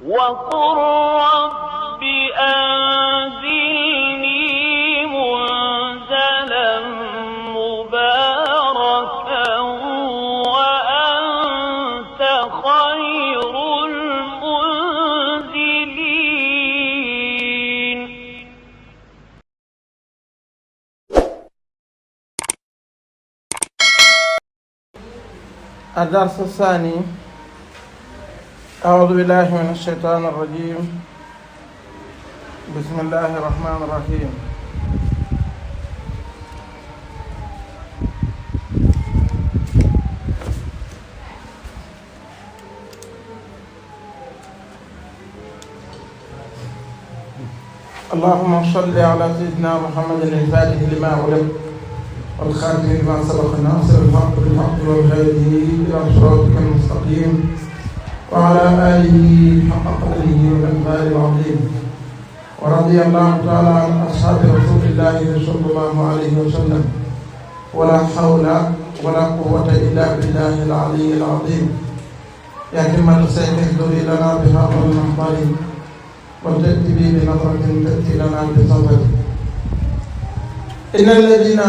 وقل رب أنزلني منزلا مباركا وأنت خير المنزلين. الدرس الثاني. أعوذ بالله من الشيطان الرجيم. بسم الله الرحمن الرحيم. اللهم صل على سيدنا محمد الفاتح لما أغلق والخاتم لما سبق ناصر الحق بالحق والهادي إلى صراطك المستقيم وعلى آله حق قدره والمقدار العظيم. ورضي الله تعالى عن أصحاب رسول الله صلى الله عليه وسلم. ولا حول ولا قوة إلا بالله العلي العظيم. يا همة الشيخ اهدري لنا بهذا المحضر وتأتي به بنظرة تأتي لنا بصبر. إن الذين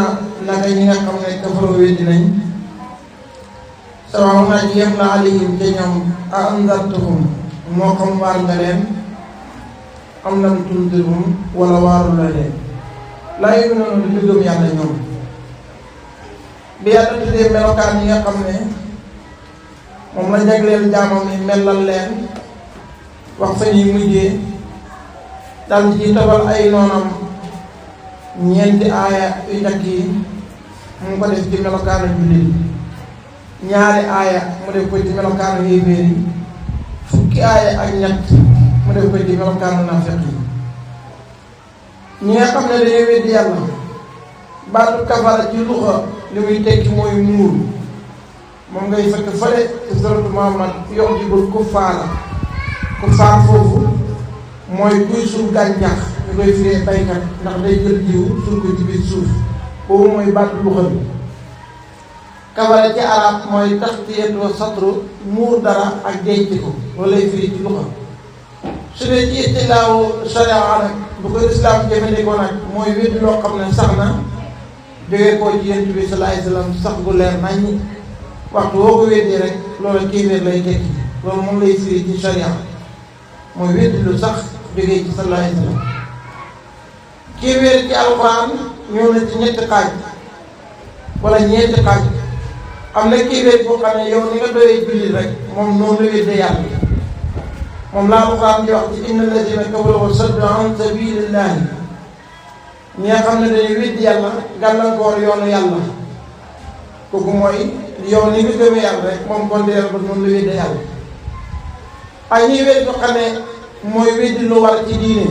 naka ñi nga xam ne kafaru weddi nañ sawaw naa ji yem na alayhim ca ñoom a andartuhum moo xam waar nga leen am lam tundirhum wala waaru la leen laa yëg noonu di gëm yàlla ñoom bi yàlla tuddee melokaan yi nga xam ne moom la jagleel jaamam yi mellal leen wax fa ñuy mujjee dal ci tobal ay noonam ñeenti aaya yu njëkk yi mu ko def ci melokaanu jullit ñaari aaya mu def ko ci melokaanu yéeféer yi fukki aaya ak ñett mu def ko ci melokaanu naafeq yi ñi nga xam ne dañuy weddi yàlla baatu kafara ci luxa li muy tekki mooy muur moom ngay fekk fële ci suratu Muhammad yu'jibul kuffaara kuffaar foofu mooy kuy suuf gàncax ñu koy firee baykat ndax day jël jiwu suul ko ci biir suuf boobu mooy baatu luxa bi. kafara ci arab mooy taxtiyatu wa satru muur dara ak denc ko loolu lay firi ci luxa su dee ci istilaahu sharia nag bu ko islaam jëfandikoo nag mooy weddi loo xam ne sax na jógee koo ci Yonent bi sallallahu alayhi wasallam sax gu leer nañ waxtu woo ko weddee rek loolu kéeféer lay tekki loolu moom lay firi ci sharia mooy weddi lu sax jógee ci sallallahu alayhi wasallam. kéeféer ci alxuraan ñëw na ci ñetti xaaj wala ñeenti xaaj am na kéeféer boo xam ne yow ni nga doyee jullit rek moom noonu la wedde yàlla moom laa alxuraan di wax ci inna allazina kafaru wa saddu an sabilillahi ñi nga xam ne dañuy weddi yàlla gàllankoor yoonu yàlla kooku mooy yow ni nga gëmee yàlla rek moom kon deel ba noonu la wedde yàlla ak ñuy weddi boo xam ne mooy weddi lu war ci diine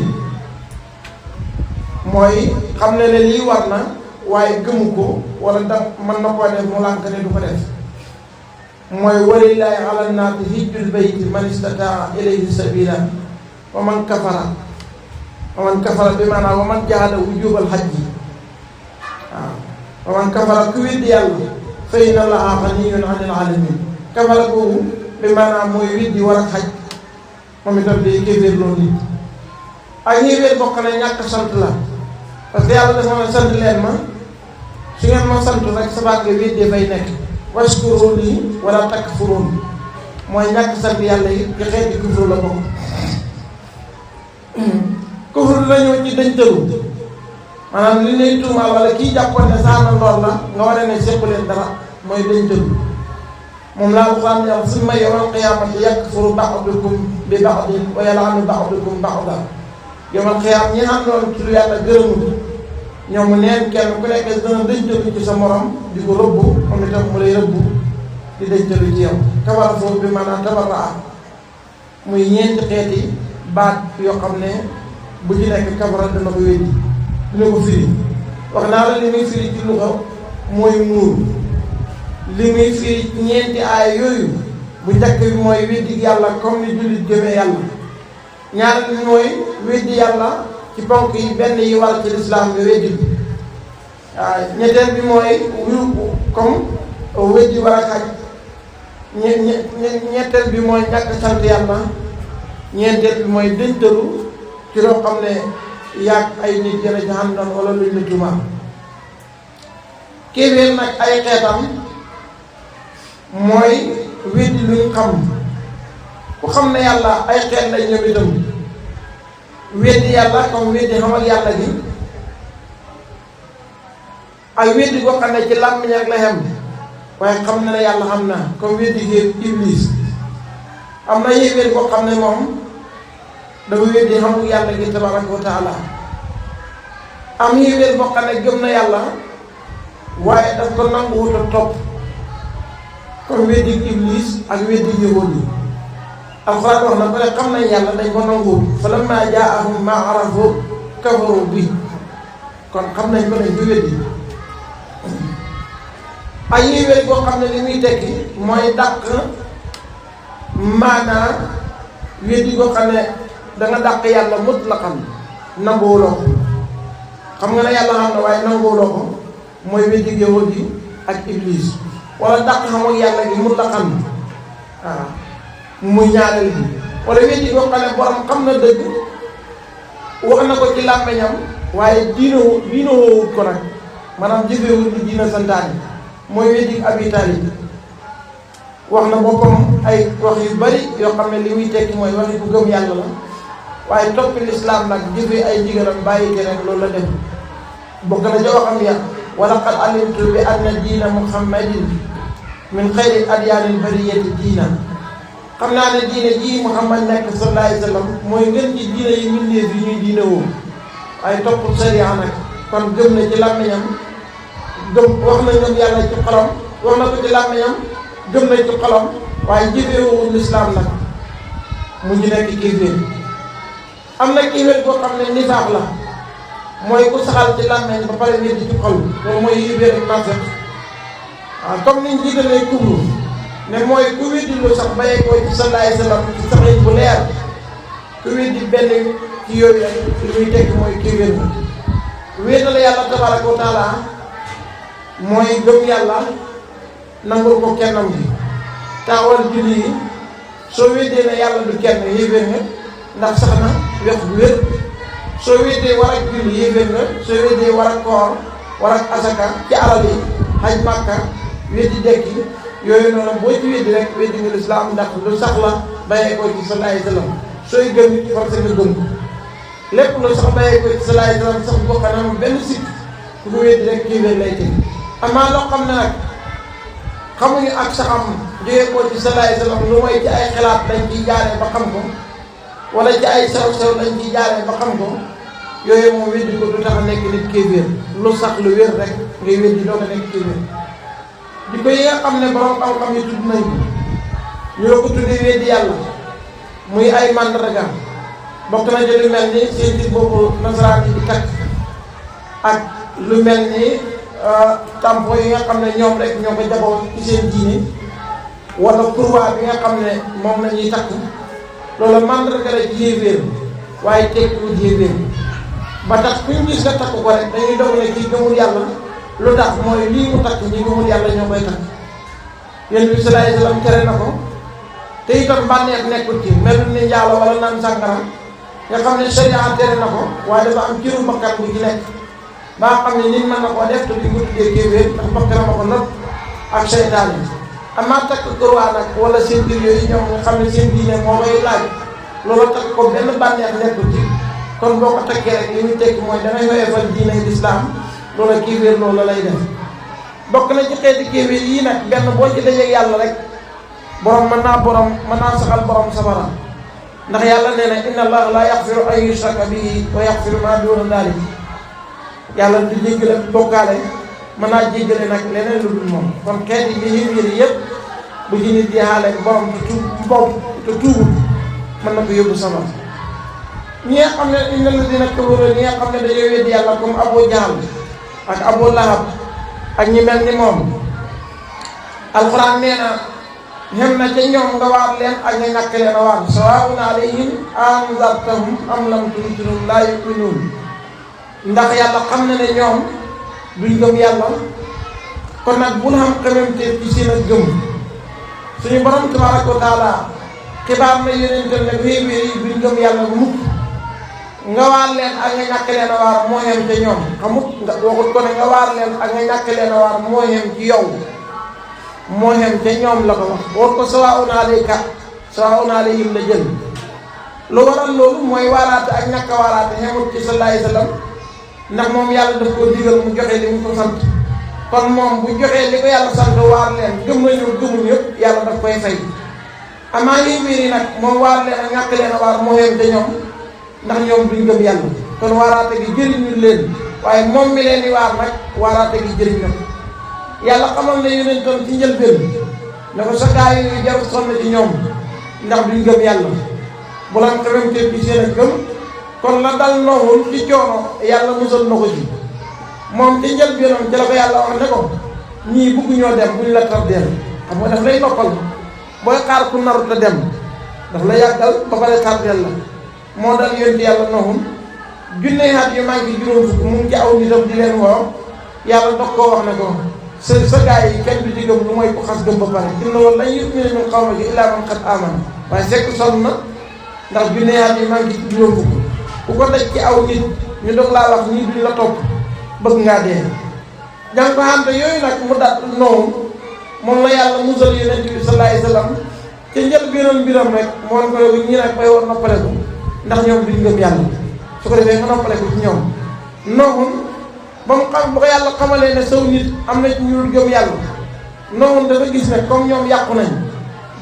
mooy xam ne lii war na waaye gëmu ko wala da mën na koo def mu lànk ne du ko def mooy walillaahi ala naasi hijjul bayti man istataa ilayhi sabila wa man kafara bi maanaam wa man jahada wujubal hajji waaw wa man kafara ku weddi yàlla fa inna llaaha ganiyyun anil aalamiin kafara boobu bi maanaam mooy weddi war ak xaj moom itam day kéeféer loolu nit ak ñuy wéet bokk na ñàkk sant la parce que yàlla dafa ma sant leen ma su ngeen ma sant rek sabaat nga weddee fay nekk washkuruni wala takfurun mooy ñàkk sant yàlla yi ci xeeti kufru la bokk. kufru la ñëw ci dëñtalu maanaam li lay tuumaal wala kii jàppoon ne saana ndoor la nga war a ne sequ leen dara mooy dëñtalu moom laa Alxuraan yàlla summa yawmal qiyaamati yakfuru ba'dukum bi ba'din wa yal'anu ba'dukum ba'dan yawmal qiyaam ñi àndoon ci lu yàlla gërëmul ñoom neen kenn ku nekk dana dëñtalu ci sa morom di ko rëbbu moom itam mu lay rëbbu di dëñtalu ci yow kabara foofu bi maanaam tabarraa muy ñeenti xeeti baat yoo xam ne bu ci nekk kabara dana ko weddi dina ko firi wax naa la li muy firi ci luxa mooy muur li muy firi ñeenti aay yooyu bu njëkk bi mooy weddi yàlla comme ni jullit gëmee yàlla ñaareel bi mooy weddi yàlla ci ponk yi benn yi war ci lislaam nga weddi bi waaw ñetteel bi mooy wuyu comme weddi war a xaj ñetteel bi mooy ñàkk sant yàlla ñeenteel bi mooy dëntalu ci loo xam ne yàgg ay nit jële ci àndoon wala luñ la tuumaal. kéeféer nag ay xeetam mooy weddi luñ xam. ku xam ne yàlla ay xeet lañ ñoom itam weddi yàlla comme weddi xam ak yàlla gi ak weddi boo xam ne ci làmmiñ ak la xem waaye xam na ne yàlla xam na comme weddi gi iblis. am na yéeféer boo xam ne moom dafa weddi xamul yàlla gi tabaraka wa taala. am yéeféer boo xam ne gëm na yàlla waaye daf ko nanguwut a topp comme weddi iblis ak weddi yëwoon yi. alxuraan wax na ko ne xam nañ yàlla dañ ko nanguwut fa lammaa jaa'ahum maa arafu kafaru bi kon xam nañ ko dañ ko weddi. ay yéeféer boo xam ne li muy tekki mooy dàq maanaa weddi boo xam ne danga dàq yàlla mutlaqan nanguwuloo ko. xam nga ne yàlla xam na waaye nanguwuloo ko mooy weddi yawut yi ak iblis. wala dàq xam ak yàlla gi mutlaqan waaw muy ñaareel bi. wala weddi boo xam ne borom xam na dëgg wax na ko ci làmmiñam waaye diinawut ko nag maanaam jëfewut li diina santaane mooy weddi Abi Taalib. wax na boppam ay wax yu bari yoo xam ne li muy tekki mooy waxi ku gëm yàlla la waaye toppi lislaam nag jëfe ay ndigalam bàyyi te rek loolu la def. bokk na ca waxam ya wa laqad alimtu bi anna diina muhammadin min xayri adyaanil bariyati diina. xam naa ne diine jii Muhammad nekk sallallahu alayhi wa sallam mooy ngeen ci diine yi mbindeef yi ñuy diine woo waaye topp sariya nag kon gëm na ci làmmiñam gëm wax na ngëm yàlla ci xolam wax na ko ci làmmiñam gëm na ci xolam waaye jëfeewul lislaam nag mu ngi nekk kéeféer. am na kéeféer boo xam ne nifaaq la mooy ku saxal ci làmmiñ ba pare weddi ci xol loolu mooy yéeféer ak naafeq. waaw comme niñ jiitalee kubru ne mooy ku weddi lu sax bayee ko ci sallallahu alayhi wa sallam ci saxiix bu leer ku weddi benn ci yooyu rek li muy tekki mooy kéeféer la. wéetal yàlla tabaraka wa taala mooy gëm yàlla nangul ko kennam bi taawal julli yi soo weddee ne yàlla du kenn yéeféer nga ndax sax na wex bu wér. soo weddee war ak julli yéeféer nga soo weddee war ak koor war ak asaka ci alal yi xaj màkka weddi dekki yooyu noonu boo ci weddi rek weddi nga lislaam ndax lu sax la bàyyee ko ci sallallahu alayhi wa sallam. sooy gëm it forcé nga gëm ko lépp lu sax bàyyee ko ci sallallahu alayhi wa sallam sax boo xam ne benn sikk ku ko weddi rek kéeféer lay teg. amaa loo xam ne nag xamuñu ak saxam jógee ko ci sallallahu alayhi wa sallam lu mooy ci ay xalaat dañ ciy jaaree ba xam ko wala ci ay sew-sew dañ ciy jaaree ba xam ko yooyu moom weddi ko du tax a nekk nit kéeféer. lu sax lu wér rek ngay weddi doo ko nekk kéeféer. di ko yi nga xam ne borom xam-xam yi tudd nañ ko ñu la ko tuddee weddi yàlla muy ay mandarga bokk na ci lu mel ni seen ci boppu nasaraan yi di takk ak lu mel ni tampon yi nga xam ne ñoom rek ñoo ko jagoo ci seen diine wala croix bi nga xam ne moom la ñuy takk loolu mandarga la ci yéeféer waaye tekkiwul yéeféer ba tax ku ñu gis nga takk ko rek dañuy doog ne kii gëmul yàlla. lu tax mooy lii mu takk ñi gëmul yàlla ñoo koy takk. Yonent bi sallallahu alayhi wa sallam tere na ko te itam bànneex nekkul ci melul ni njaalo wala naan sàngara nga xam ne sharia tere na ko waaye dafa am ciru bakkan bu ci nekk ba nga xam ne nit mën na koo def te duñ ko tuddee kéeféer ndax bakkanam a ko not ak seytaan yi. amaa takk croix nag wala seen biir yooyu ñoom nga xam ne seen diine moo koy laaj loolu takk ko benn bànneex nekkul ci kon boo ko takkee rek li muy tekki mooy dangay woyofal diine lislaam loola kéeféer loolu lay def. bokk na ci xeeti kéeféer yii nag benn boo ci dajeeg yàlla rek borom mën naa saxal borom safara ndax yàlla nee na inna allaha la yaxfiru an yushraka bihi wa yaxfiru ma duna dalik. yàlla du jéggale bokkaale mën naa jéggale nag leneen lu dul moom. kon xeeti bi yéeféer yëpp bu ci nit di xaale borom te tuubul mën na ko yóbbu safara. ñi nga xam ne inna alladina kafaru ñi nga xam ne dañoo weddi yàlla comme Abu Jahl ak Abu Lahab ak ñi mel ni moom alxuraan nee na xem na ca ñoom nga waar leen ak nga ñàkk leen a waar sawaa'un alayhim anzartahum am lam tunzirhum laa yu'minuun. ndax yàlla xam na ne ñoom duñ gëm yàlla kon nag bul xam xememte ci seen ak gëm. suñu borom tabaaraka wa taala xibaar na yonentam ne xéeféer yi duñ gëm yàlla bu mukk nga waar leen ak nga ñàkk leen a waar moo yem ca ñoom xamut nga waxut ko ne nga waar leen ak nga ñàkk leen a waar moo yem ci yow moo yem ca ñoom la ko wax war ko sawaa'un alayka sawaa'un alayhim la jël lu waral loolu mooy waaraate ak ñàkk a waaraate xemut ci sallallahu alayhi wa sallam ndax moom yàlla daf koo digal mu joxe li mu ko sant kon moom bu joxee li ko yàlla sant waar leen gëm nañu gëmuñ yëpp yàlla daf koy fay amaa yéeféer yi nag moom waar leen ak ñàkk leen a waar moo yem ca ñoom ndax ñoom duñ gëm yàlla kon waaraate gi jëriñu leen waaye moom mi leen di waar nag waaraate gi jëriñ na yàlla xamal na yonentam ci njëlbéen ne ko sa gaa yi jarul sonn ci ñoom ndax duñ gëm yàlla bu la xamante bi seen ak gëm kon la dal noowul ci coono yàlla musal na ko ci moom ci njëlbéenam ci la ko yàlla wax ne ko ñii bugg ñoo dem buñ la tardeel xam nga daf lay noppal booy xaar ku narut a dem daf la yàggal ba pare tardeel la moo dal yonti yàlla noxum junne at yu manqué juróom fukk mu ngi ci aw nitam di leen woo yàlla dox koo wax ne ko sa gaa yi kenn du ci gëm lu mooy ku xas gëm ba pare inna wala lañ yu'mina min qawmika illaa man qad aamana waaye sekk sonn na ndax junne at yu manqué juróom fukk ku ko daj ci aw nit ñu doog laa wax ñii duñ la topp bëgg ngaa dee jàng ko xamte yooyu nag mu dat noonu moom la yàlla musal yonent bi sallallahu alayhi wa sallam ca njëlbéenam mbiram rek moo ko ne ñii nag bay war noppaleku ndax ñoom duñ gëm yàlla su ko defee nga noppaleku ci ñoom noonu ba mu xam bu ko yàlla xamalee ne saw nit am na ci ñu gëm yàlla noonu dafa gis ne comme ñoom yàqu nañ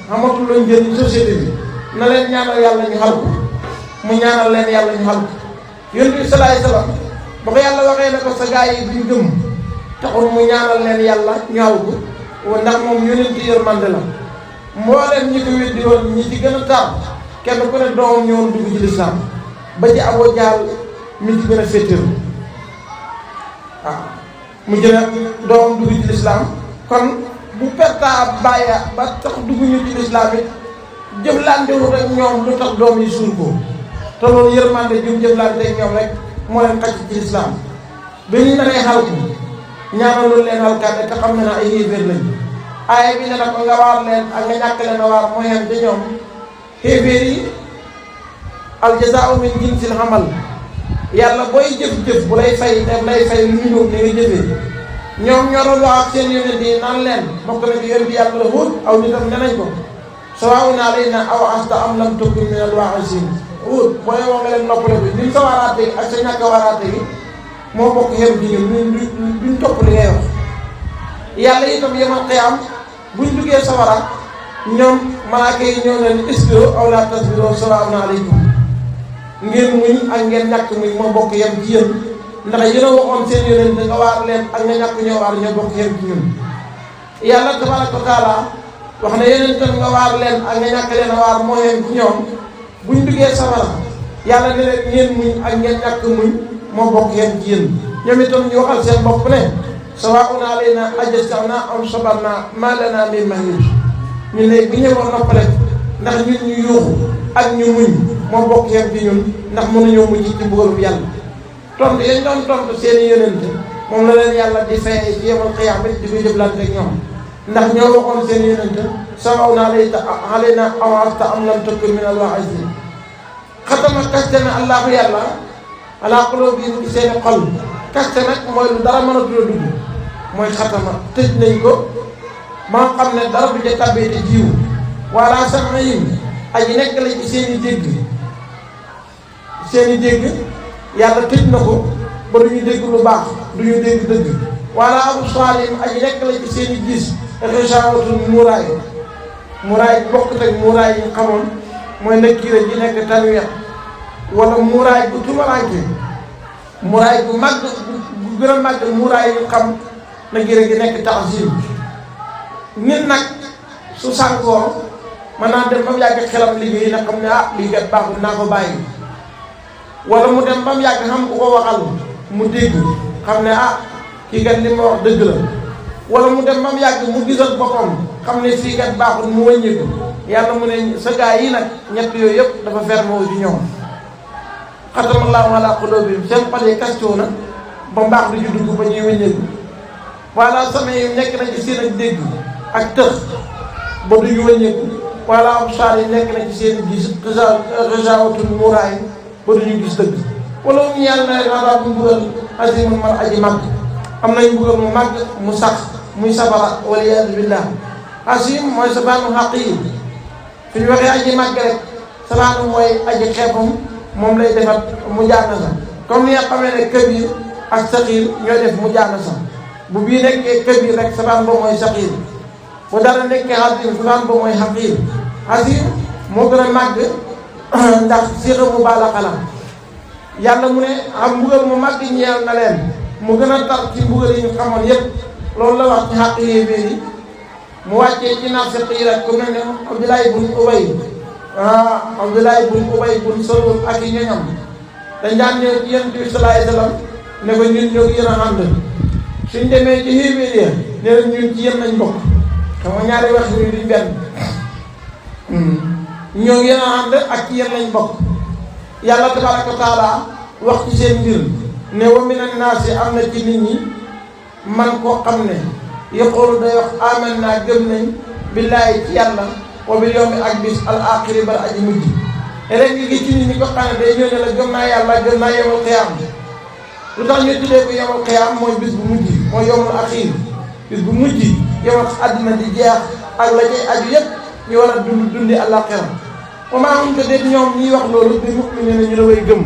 xamatul lañ njëriñ société bi na leen ñaanal yàlla ñu xal ko mu ñaanal leen yàlla ñu xal ko yonent bi sallallahu alayhi wa sallam ba ko yàlla waxee ne ko sa gaa yi duñ gëm taxul mu ñaanal leen yàlla ñu xal ko ndax moom yonent yërmande la mbooleem ñi ko weddi woon ñi ci gën a tar kenn ku ne doomam ñëwoon dugg ci lislaam ba ci Abu Jahl mi ci gën a féetéeru waaw mu jën a doomam dugg ci lislaam kon bu perta bàyya ba tax dugg ñu ci lislaam it jëflantewut ak ñoom lu tax doom yi suul ko te loolu yërmande jum jëflante ak ñoom rek moo leen xacc ci lislaam ba ñu naree xal ko ñaanalul leen alkande te xam ne na ay yéeféer lañ aaya bi ne na ko nga waar leen ak nga ñàkk leen a waar mooy yem te ñoom xéeféer yi aljazaa'u min jinsil amal yàlla booy jëf-jëf bu lay fay def lay fay lu ñu ni nga jëfee ñoom ñoo doon wax ak seen yonent yi naan leen bokk na ci yonent yàlla la Huud aw nitam ne nañ ko sawaa'un alaynaa awa'azta am lam takun minal waa'iziin Huud booy woo nga leen noppale bi ñun sa waaraate gi ak sa ñàkk waaraate gi moo bokk xew ci ñun duñ topp li ngay wax yàlla itam yemal xiyaam buñ duggee sawara ñoom malaaka yi ñëw leen isbiru aw laa tasbiru sawaa'un alaykum ngeen muñ ak ngeen ñàkk muñ moo bokk yem ci yéen ndax yéen a waxoon seen yonent nga waar leen ak nga ñàkk ñoo waar ñoo bokk yem ci ñun yàlla tabaaraka wa taala wax ne yonentam nga waar leen ak nga ñàkk leen a waar moo yem ci ñoom buñ duggee sawara yàlla ne leen ngeen muñ ak ngeen ñàkk muñ moo bokk yem ci yéen ñoom itam ñu waxal seen bopp ne sawaa'un alaynaa ajaztanaa am sabarnaa maa lanaa min mahiis ñu ne bi ñëwoon noppale ndax ñun ñu yuuxu ak ñu muñ moo bokk yem ci ñun ndax mënuñoo muñ ci mbugalum yàlla tontu yañ doon tontu seeni yonent moom la leen yàlla di fay ci yemal xiyaam di ko jëflante ak ñoom ndax ñoo waxoon seen yonent sawaa'un alaynaa awa'azta am lam takun minal waa'iziin xatama kaste na allahu yàlla alaa quluubihim ci seeni xol kaste nag mooy lu dara mën a dugg mooy xatama tëj nañ ko ba nga xam ne dara du ca tàbbee te jiw wala sam'ihim aji nekk la ci seen i dégg yàlla tëj na ko ba du ñu dégg lu baax du ñu dégg dëgg wala absaarihim aji nekk la ci seen i gis gishaawatun muraay bokk ak muraay yi xamoon mooy nakira ji nekk tanwiir wala muraay bu tumaranke muraay bu màgg bu gën a màgg muraay yu xam nakira gi nekk ta'ziim nit nag su sànkoo mën naa dem ba mu yàgg xelam liggéey nag xam ne lii kat baaxul naa ko bàyyi wala mu dem ba mu yàgg xam ku ko waxal mu dégg xam ne kii kat li ma wax dëgg la wala mu dem ba mu yàgg mu gisal boppam xam ne fii kat baaxul mu wëññeeku yàlla mu ne sa gaa yi nag ñett yooyu yëpp dafa ferme wu ci ñoom xatamallaahu alaa quluubihim seen xol yi kastoo na ba mbaax du ci dugg ba ñuy wëññeeku wala sama yi nekk na ci seen ak dégg ak tëx ba duñu wëññeeku wala absaar yi nekk na ci seen gis xisaawatul muraay ba duñu gis dëgg wala mu yàlla na leen adaa bu mbugal asimun man aji màgg am nañ mbugal mu màgg mu sax muy safara wala yaadu billah asim mooy safaanu xaqiir fi ñu waxee aji màgg rek safaanu mooy aji xeebam moom lay defat mu jaana sax comme ni nga xamee ne kabir ak saxiir ñoo def mu jaana sax bu bii nekkee kabir rek safaan ba mooy saxiir bu dara nekkee asim safaan ba mooy xaqiir asim moo gën a màgg ndax sixa mu baala xalam yàlla mu ne am mbugal mu màgg ñeel na leen mu gën a tar ci mbugal yi ñu xamoon yépp loolu la wax ci xàq yéeféer yi mu wàccee ci naafiq yi rek ku mel ne Abdoulaye bun Ubay Abdoulaye bun Ubay bun Salul ak yi ñoñam dañ daan ñëw ci Yonent bi sallallahu alayhi wasallam ne ko ñun ñoo yéen a ànd suñ demee ci yéeféer yi ne leen ñun ci yéen nañ bokk xam nga ñaari wax yu duñ benn ñoo yéen a ànd ak ci yéen lañ bokk yàlla tabaraka wa taala wax ci seen mbir ne wa minan naasi am na ci nit ñi man koo xam ne yaqulu day wax aman naa gëm nañ billaahi ci yàlla wa bil yawmi ak bis al axiri bal aji mujj rek ngi ci nit ñi ko xam ne day ñëw ne la gëm naa yàlla gëm naa yawmal qiyaam lu tax ñu tuddee ko yawmal qiyaam mooy bis bu mujj mooy yawmul axir bis bu mujj yow àddina di jeex ak la cay aju yépp ñu war a dundi àllaaxira wa maa hum te déet ñoom ñiy wax loolu bi mu'miniina ñu la way gëm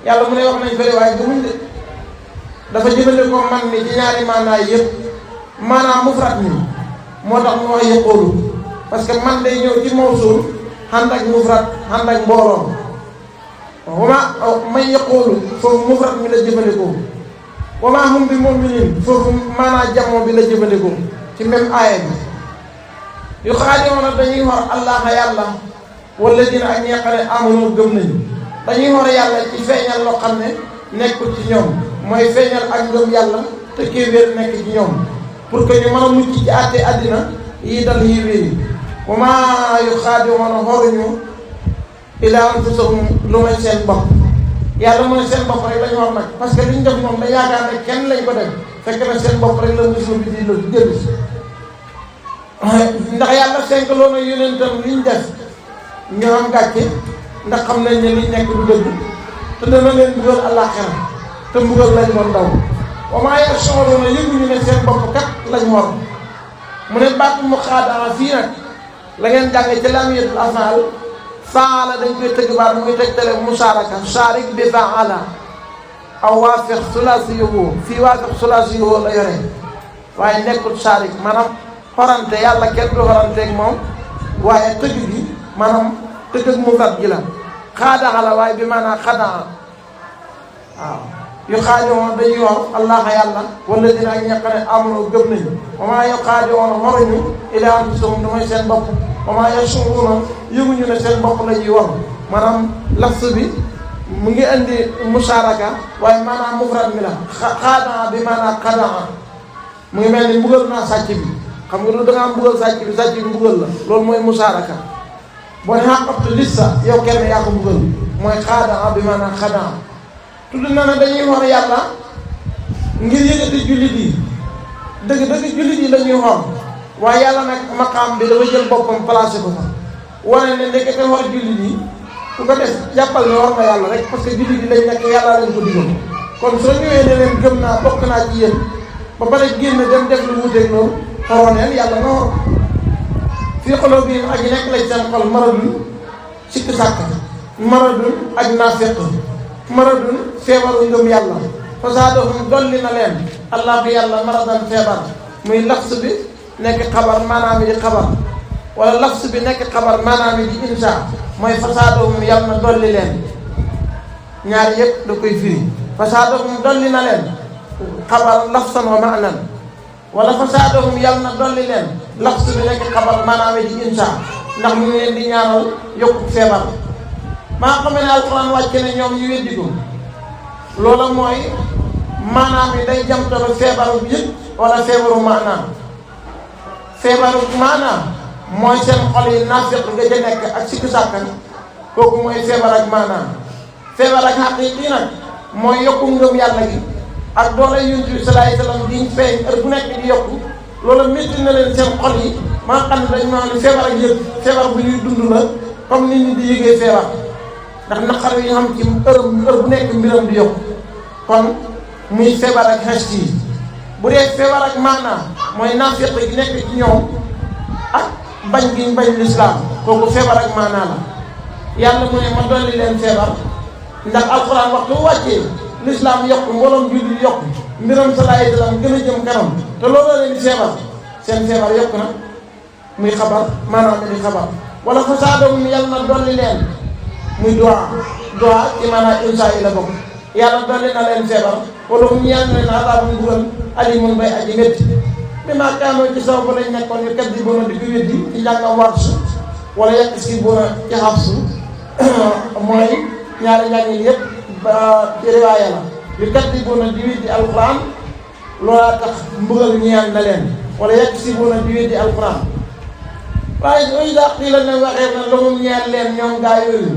yàlla mu ne wax nañ fële waaye gëmuñ de dafa jëfandikoo man ni ci ñaari maanaay yëpp maanaam mufrad ni moo tax mu wax yaqulu parce que man day ñëw ci mawsul ànd ak mufrad ànd ak mbooloo wama may yaqulu foofu mufrad mi la jëfandikoo wama hum bi mu'minin foofu maanaa jamoo bi la jëfandikoo ci même aaya bi yu xaadiroona dañuy war allah yàlla wala dina ak ñi nga xam ne amoon gëm nañu dañuy war yàlla ci feeñal loo xam ne nekkul ci ñoom mooy feeñal ak ngëm yàlla te kéeféer nekk ci ñoom pour que ñu mën a mucc ci àtte àddina yi dal yi wéeri wa maa yuxaadi'uuna xoruñu illaa anfusahum lu may seen bopp yàlla mu ne seen bopp rek lañu war nag parce que liñ def moom da yaakaar ne kenn lañ ko def fekk na seen bopp rek la musul bi di la jël ndax yàlla senk loo na yonentam liñ def ñu am gàcce ndax xam nañ ne liñ nekk du dëgg te dana leen dugal àllaaxira te mbugal lañ doon daw wa maa yash'uruuna yëguñu ne seen bopp kat lañ war mu ne baatu mu xaadaa fii nag la ngeen jànge ci lamiyatul afaal faala dañ koy tëgg baat muy tegtale musaaraka shaarik bi faala aw waafiq sulaasiyuhu fii waafiq sulaasiyuhu la yore waaye nekkul shaarik maanaam xorante yàlla kenn du xoranteeg moom waaye tëgg gi maanaam tëgg ak mufrad gi la xaadaa la waaye bi maanaam xadaa waaw yu xaadiroon dañuy wax allah yàlla wala dina ak ñàkk ne amono gëm nañu wa maa yu xaadiroon xoruñu illaa anfusahum damay seen bopp wa maa yash'uruuna yëguñu ne seen bopp la ñuy wax maanaam lafz bi mu ngi indi musaaraka waaye maanaam mufrad mi la xaadaa bi maanaam xadaa mu ngi mel ni mbugal naa sàcc bi xam nga lu da ngaa mbugal sàcc bi mbugal la loolu mooy musaaraka boo ne xaqabtu lissa yow kenn yaa ko mbugal mooy xaadaa bi maanaam xadaa tudd na ne dañuy xor yàlla ngir yëgati jullit yi dëgg jullit yi la ñuy xor waaye yàlla nag maqaam bi dafa jël boppam placé ko fa wane ne ndekete xor jullit yi ku ko def jàppal ne war nga yàlla rek parce que jullit yi lañ nekk yàlla lañ ko digal kon soo ñëwee ne leen gëm naa bokk naa ci yéen ba pare génn dem def lu wuuteeg loolu xoroneen yàlla nga xor fii xoloo bi ak nekk lañ seen xol maradun sikk sàkk maradun ak naafeq maradun feebaru ngëm yàlla fasaadahum dolli na leen allah bi yàlla maradan feebar muy lafs bi nekk xabar maanaam di xabar wala lafs bi nekk xabar maanaam di insha mooy fasaadahum yàlla na dolli leen ñaar yëpp da koy firi fasaadahum dolli na leen xabar lafsan wa maanan wala fasaadahum yàlla na dolli leen lafs bi nekk xabar maanaam di insha ndax mu ngi leen di ñaanal yokku feebar maa xam ne alxuraan wàcc ne ñoom ñu weddi ko loola mooy maanaam yi day jamtalo feebaru yëpp wala feebaru maanaam feebaru maanaam mooy seen xol yi naafeq nga ca nekk ak sikki sàkkan kooku mooy feebar ak maanaam feebar ak xaqiiqi nag mooy yokku ngëm yàlla gi ak doole Yonent bi sallallahu alayhi wasallam diñ feeñ heure bu nekk di yokku loolu métti na leen seen xol yi maa xam ne dañ maa ne feebar ak yëg feebar bu ñuy dund la comme nit ñi di yëgee feebar ndax naqar yi nga xam ci heure bu nekk mbiram di yokk kon muy feebar ak xest yi bu dee feebar ak maanaa mooy naafeq gi nekk ci ñoom ak bañ gi ñu bañ lislaam kooku feebar ak maanaa la yàlla mu ne ma dolli leen feebar ndax alxuraan waxtu wàccee lislaam yokk mbooloom julli yokk mbiram salaay salaam gën a jëm kanam te looloo leen di feebar seen feebar yokk na muy xabar maanaam di xabar wala fasaadum yàlla na dolli leen muy duwaa ci maanaam insa yi la bokk yàlla dolli na leen feebar wala mu ñaan leen azabun mbugal alimun bay aji métti bi maa kaanoo ci saw ba lañ nekkoon ñu kat di bona di ko weddi ci njàngam warsu wala yàq si bona ci xabsu mooy ñaari njàngin yëpp ba ci riwaaya la yu kat di bona di weddi alquran loola tax mbugal ñeel na leen wala yàq si bona di weddi alquran waaye ooy daa xiila ne waxee na lahum ñeel leen ñoom gaa yooyu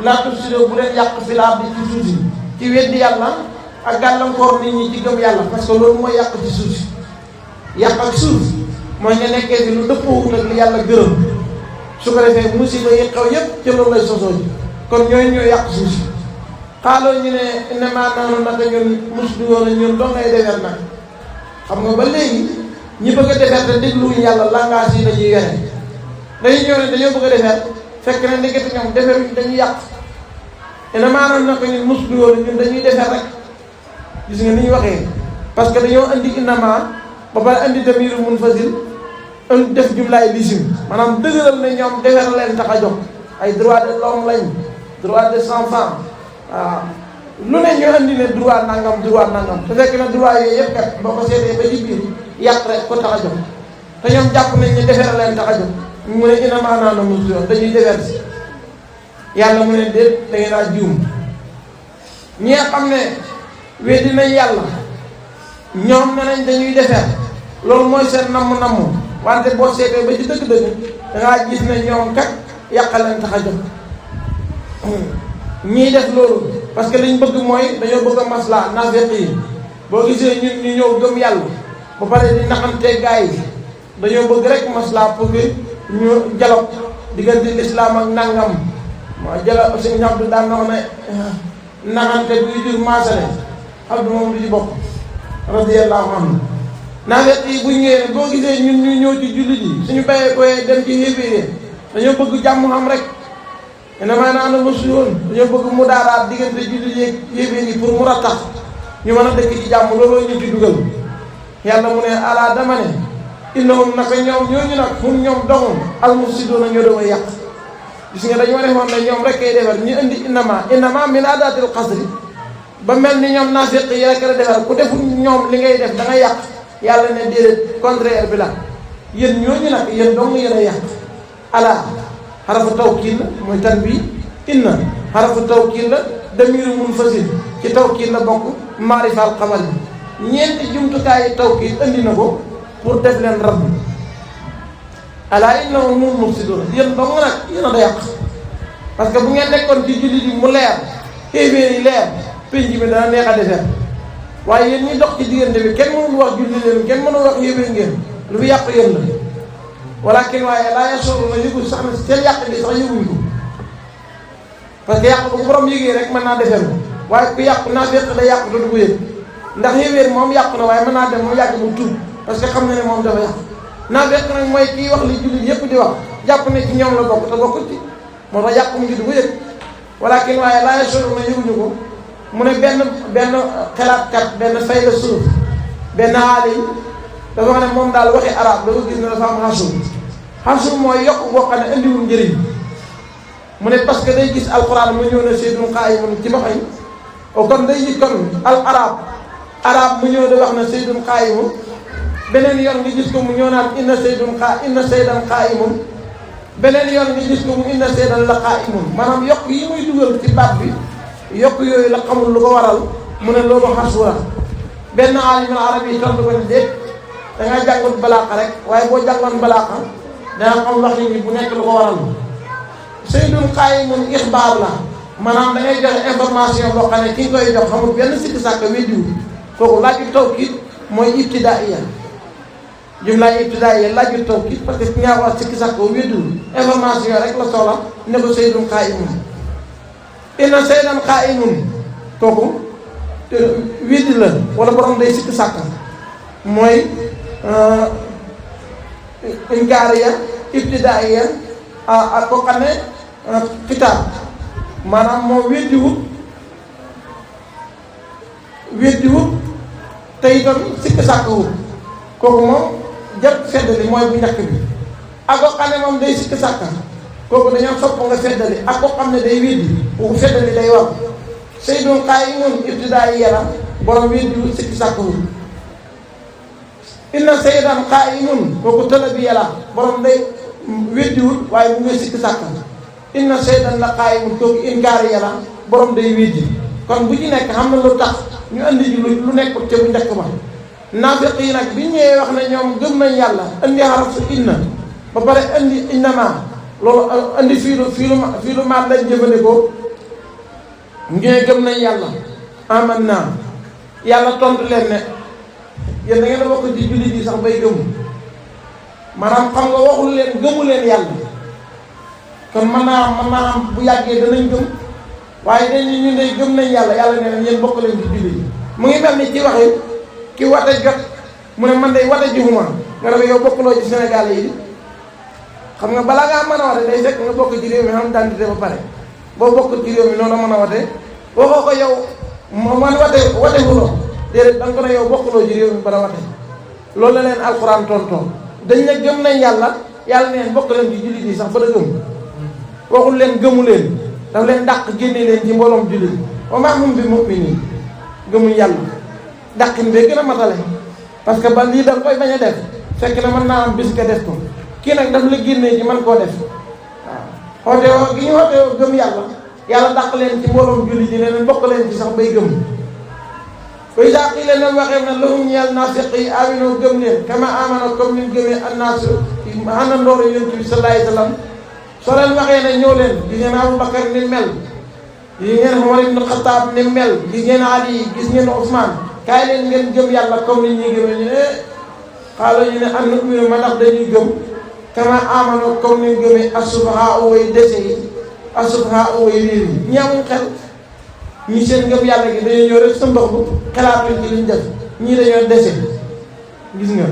laa tufsidu bu leen yàq fil ardi ci suuf si ci weddi yàlla ak gàllankoor nit ñi ci gëm yàlla parce que loolu mooy yàq ci suuf si yàq ak suuf mooy nga nekkee fi lu dëppoowut ak li yàlla gërëm su ko defee musiba yi xew yépp ci loolu lay sosoo ji kon ñooy ñooy yàq suuf si xaaloo ñu ne innamaa nahnu naka ñun muslimuuna ñun doo ngay defar nag xam nga ba léegi ñi bëgg a defar te dégluwuñu yàlla langage yi dañuy yore dañuy ñëw ne dañoo bëgg a defar fekk na ndekete ñoom defaruñ dañuy yàq innamaa nahnu naka ñun muslimuuna ñun dañuy defar rek gis nga ni ñu waxee parce que dañoo andi innamaa ba pare andi damiru munfasil andi def jumlaay lisim maanaam dëgëral ne ñoom defar leen tax a jóg ay droit de l'homme lañ droit des enfants waaw lu ne ñu andi ne droit nangam te fekk na droit yooyu yëpp kat boo ko seetee ba ci biir yàq rek ko tax a jóg te ñoom jàpp nañ ne defar leen tax a jóg mu ne innamaa nahnu muslimuun dañuy defar si yàlla mu ne déet da ngeen a juum ñi nga xam ne weddi nañ yàlla ñoom ne nañ dañuy defar loolu mooy seen namm wante boo seetee ba ci dëgg-dëgg dangaa gis ne ñoom kat yàqal leen tax a jóg ñii def loolu parce que liñ bëgg mooy dañoo bëgg a maslaa naafeq yi boo gisee ñun ñu ñëw gëm yàlla ba pare di naxantee gaa yi dañoo bëgg rek maslaa pour que ñu dialogue diggante l'islam ak nangam moo dialogue suñu ñam du daan wax ne naxante buy jur maasale xam du moom du ci bokk radiyallahu anhu naafeq yi bu ñëwee ne boo gisee ñun ñu ñëw ci jullit yi suñu bayee koy dem ci xéeféer dañoo bëgg jàmm xam rek innamaa nahnu muslimuun dañoo bëgg mu daaraat diggante jullit yi xéeféer yi pour mu rattax ñu mën a dëkk ci jàmm looloo ñu ci dugal yàlla mu ne alaa dama ne innahum naka ñoom ñooñu nag hum ñoom doxum al-mufsiduuna ñoo doon yàq gis nga dañoo defoon ne ñoom rek kay defar ñu indi innama min adaatil qasri ba mel ni ñoom naafiq yi rek la defar ku deful ñoom li ngay def da nga yàq yàlla ne déedéet contraire bi la yéen ñooñu nag yéen dong yéen a yàq ala xarafu tawkiid la mooy tanbiih inna xarafu tawkiid la damiru munfasil ci tawkiid la bokk maarifaal xabar yi ñeenti jumtukaayu tawkiid andi na ko pour def leen rabb ala innahum humul mufsiduun yéen dong nag yéen a da yàq parce que bu ngeen nekkoon ci jullit yi mu leer xéeféer yi leer penc bi dana neex a defar waaye yéen ñi dox ci diggante bi kenn mënul wax julli leen kenn mënul wax xéeféer ngeen lu fi yàq yéen la walakin waaye laa yash'uruuna yëgul sax na seen yàq bi sax yëguñ ko parce que yàq bu ko borom yëgee rek mën naa defar waaye ku yàq naa fekk da yàq te du ko yëg ndax xéeféer moom yàq na waaye mën naa dem mu yàgg mu tuub parce que xam na ne moom dafa yàq naa fekk nag mooy kii wax li jullit yépp di wax jàpp ne ci ñoom la bokk te bokkut ci moo tax yàq mu ngi du ko yëg walakin waaye laa yash'uruuna yëguñu ko mu ne benn xelaatkat benn fay la suuf benn aalim dafa wax ne moom daal waxi arab dafa gis ne dafa am xasum mooy yokk boo xam ne indiwul njëriñ mu ne parce que day gis alquran mu ñëw ne sayyidun qaa'imun ci loxoy kon day gis kon arab mu ñëw de wax na sayyidun qaa'imun beneen yoon nga gis ko mu ñëw naan inna saydan qaa'imun beneen yoon nga gis ko mu inna saydan la qaa'imun maanaam yokk yi muy dugal ci baat bi yokk yooyu la xamul lu ko waral mu ne loolu xasu la benn aalimul arab yi tontu ko ne déet da ngaa jàngoon balaaxa rek waaye boo jàngoon balaaxa danga xam wax nit ñi bu nekk lu ko waral sayyidun qaa'imun ixbaar la maanaam da ngay joxe information boo xam ne ki nga koy jox xamul benn sikki sàkk weddiwul kooku laaj bi tawkiid mooy ibtidaaiya jumlaay ibtidaa yi laaju tawkiid parce que ki nga wax sikki sàkk wéddu information rek la soxla ne ko saydun qaa'imun inna saydan qaa'imun kooku weddi la wala borom day sikki sàkk mooy inkaariya ibtidaaiya ak ko xam ne xitaab maanaam moo weddiwut te itam sikki sàkkawut kooku moom jëpp feddali mooy bu njëkk bi ak ko xam ne moom day sikki sàkka kooku dañoo sopp nga feddali ak ko xam ne day weddi bu feddali day war saydun qaa'imun ibtidaaiya la borom weddiwut sikki sàkkawut inna saydan qaa'imun kooku talabiya la borom day weddiwut waaye bu ngay sikki sàkka inna saydan la qaa'imun kooku inkaariya la borom day weddi kon bu ci nekk xam na lu tax ñu andi ji lu nekkul ca bu njëkk ba naafiq yi nag bi ñëwee wax ne ñoom gëm nañ yàlla andi xarafu inna ba pare andi innama loolu andi fii lu maat lañ jëfandikoo ngeen gëm nañ yàlla amanna yàlla tontu leen ne yéen da ngeen a bokk ci jullit yi sax bay gëmu maanaam xam nga waxul leen gëmu leen yàlla kon mën naa am bu yàggee danañ gëm waaye dañu ñu ne gëm nañ yàlla yàlla nee na yéen bokk leen ci jullit yi mu ngi mel ni ci waxi ki wate jot mu ne man day wate jixuma nga dafa yow bokkuloo ci Sénégal yi xam nga balaa ngaa mën a wate day fekk nga bokk ci réew mi xam dentité ba pare boo bokk ci réew mi noonu mën a wate waxoo ko yow man wate fuloo déedéet da nga ko ne yow bokkuloo ci réew mi bara wate loolu la leen alxuraan tontoo dañ ne gëm nañ yàlla neen bokk leen ci jullit yi sax ba da gëm waxul leen gëmu leen daf leen dàq génne leen ci mbooloom jullit wa maa hum bi mu'miniin gëmuñ yàlla dàqin bee gën a matale parce que ba lii da nga koy bañ a def fekk na mën naa am bis nga def ko kii nag daf la génnee ci man koo def waaw xoote woo gi ñu xoote woo gëm yàlla dàq leen ci mbooloom jullit yi ne leen bokk leen ci sax bay gëm koy saaq yi leen leen waxee na lahum ñeel naafiq yi aminoo gëm leen kama amana comme ni gëmee annaasu àndandooru yonent bi sallallahu alayhi wa sallam soo leen waxee ne ñëw leen gis ngeen Abubakar ni mel gis ngeen Umar ibn Xattaab ni mel gis ngeen Ali gis ngeen Ousmane kaay leen ngeen gëm yàlla comme ni ñuy gëmee ñu ne xaalo ñu ne an nu'minu ma ndax dañuy gëm kama amano comme ni gëmee as-sufahaa way dese yi as-sufahaa way réer yi ñi amul xel ñi seen ngëm yàlla gi dañoo ñëw rek sa ndox bu xalaatuñ ci liñ def ñii dañoo dese gis nga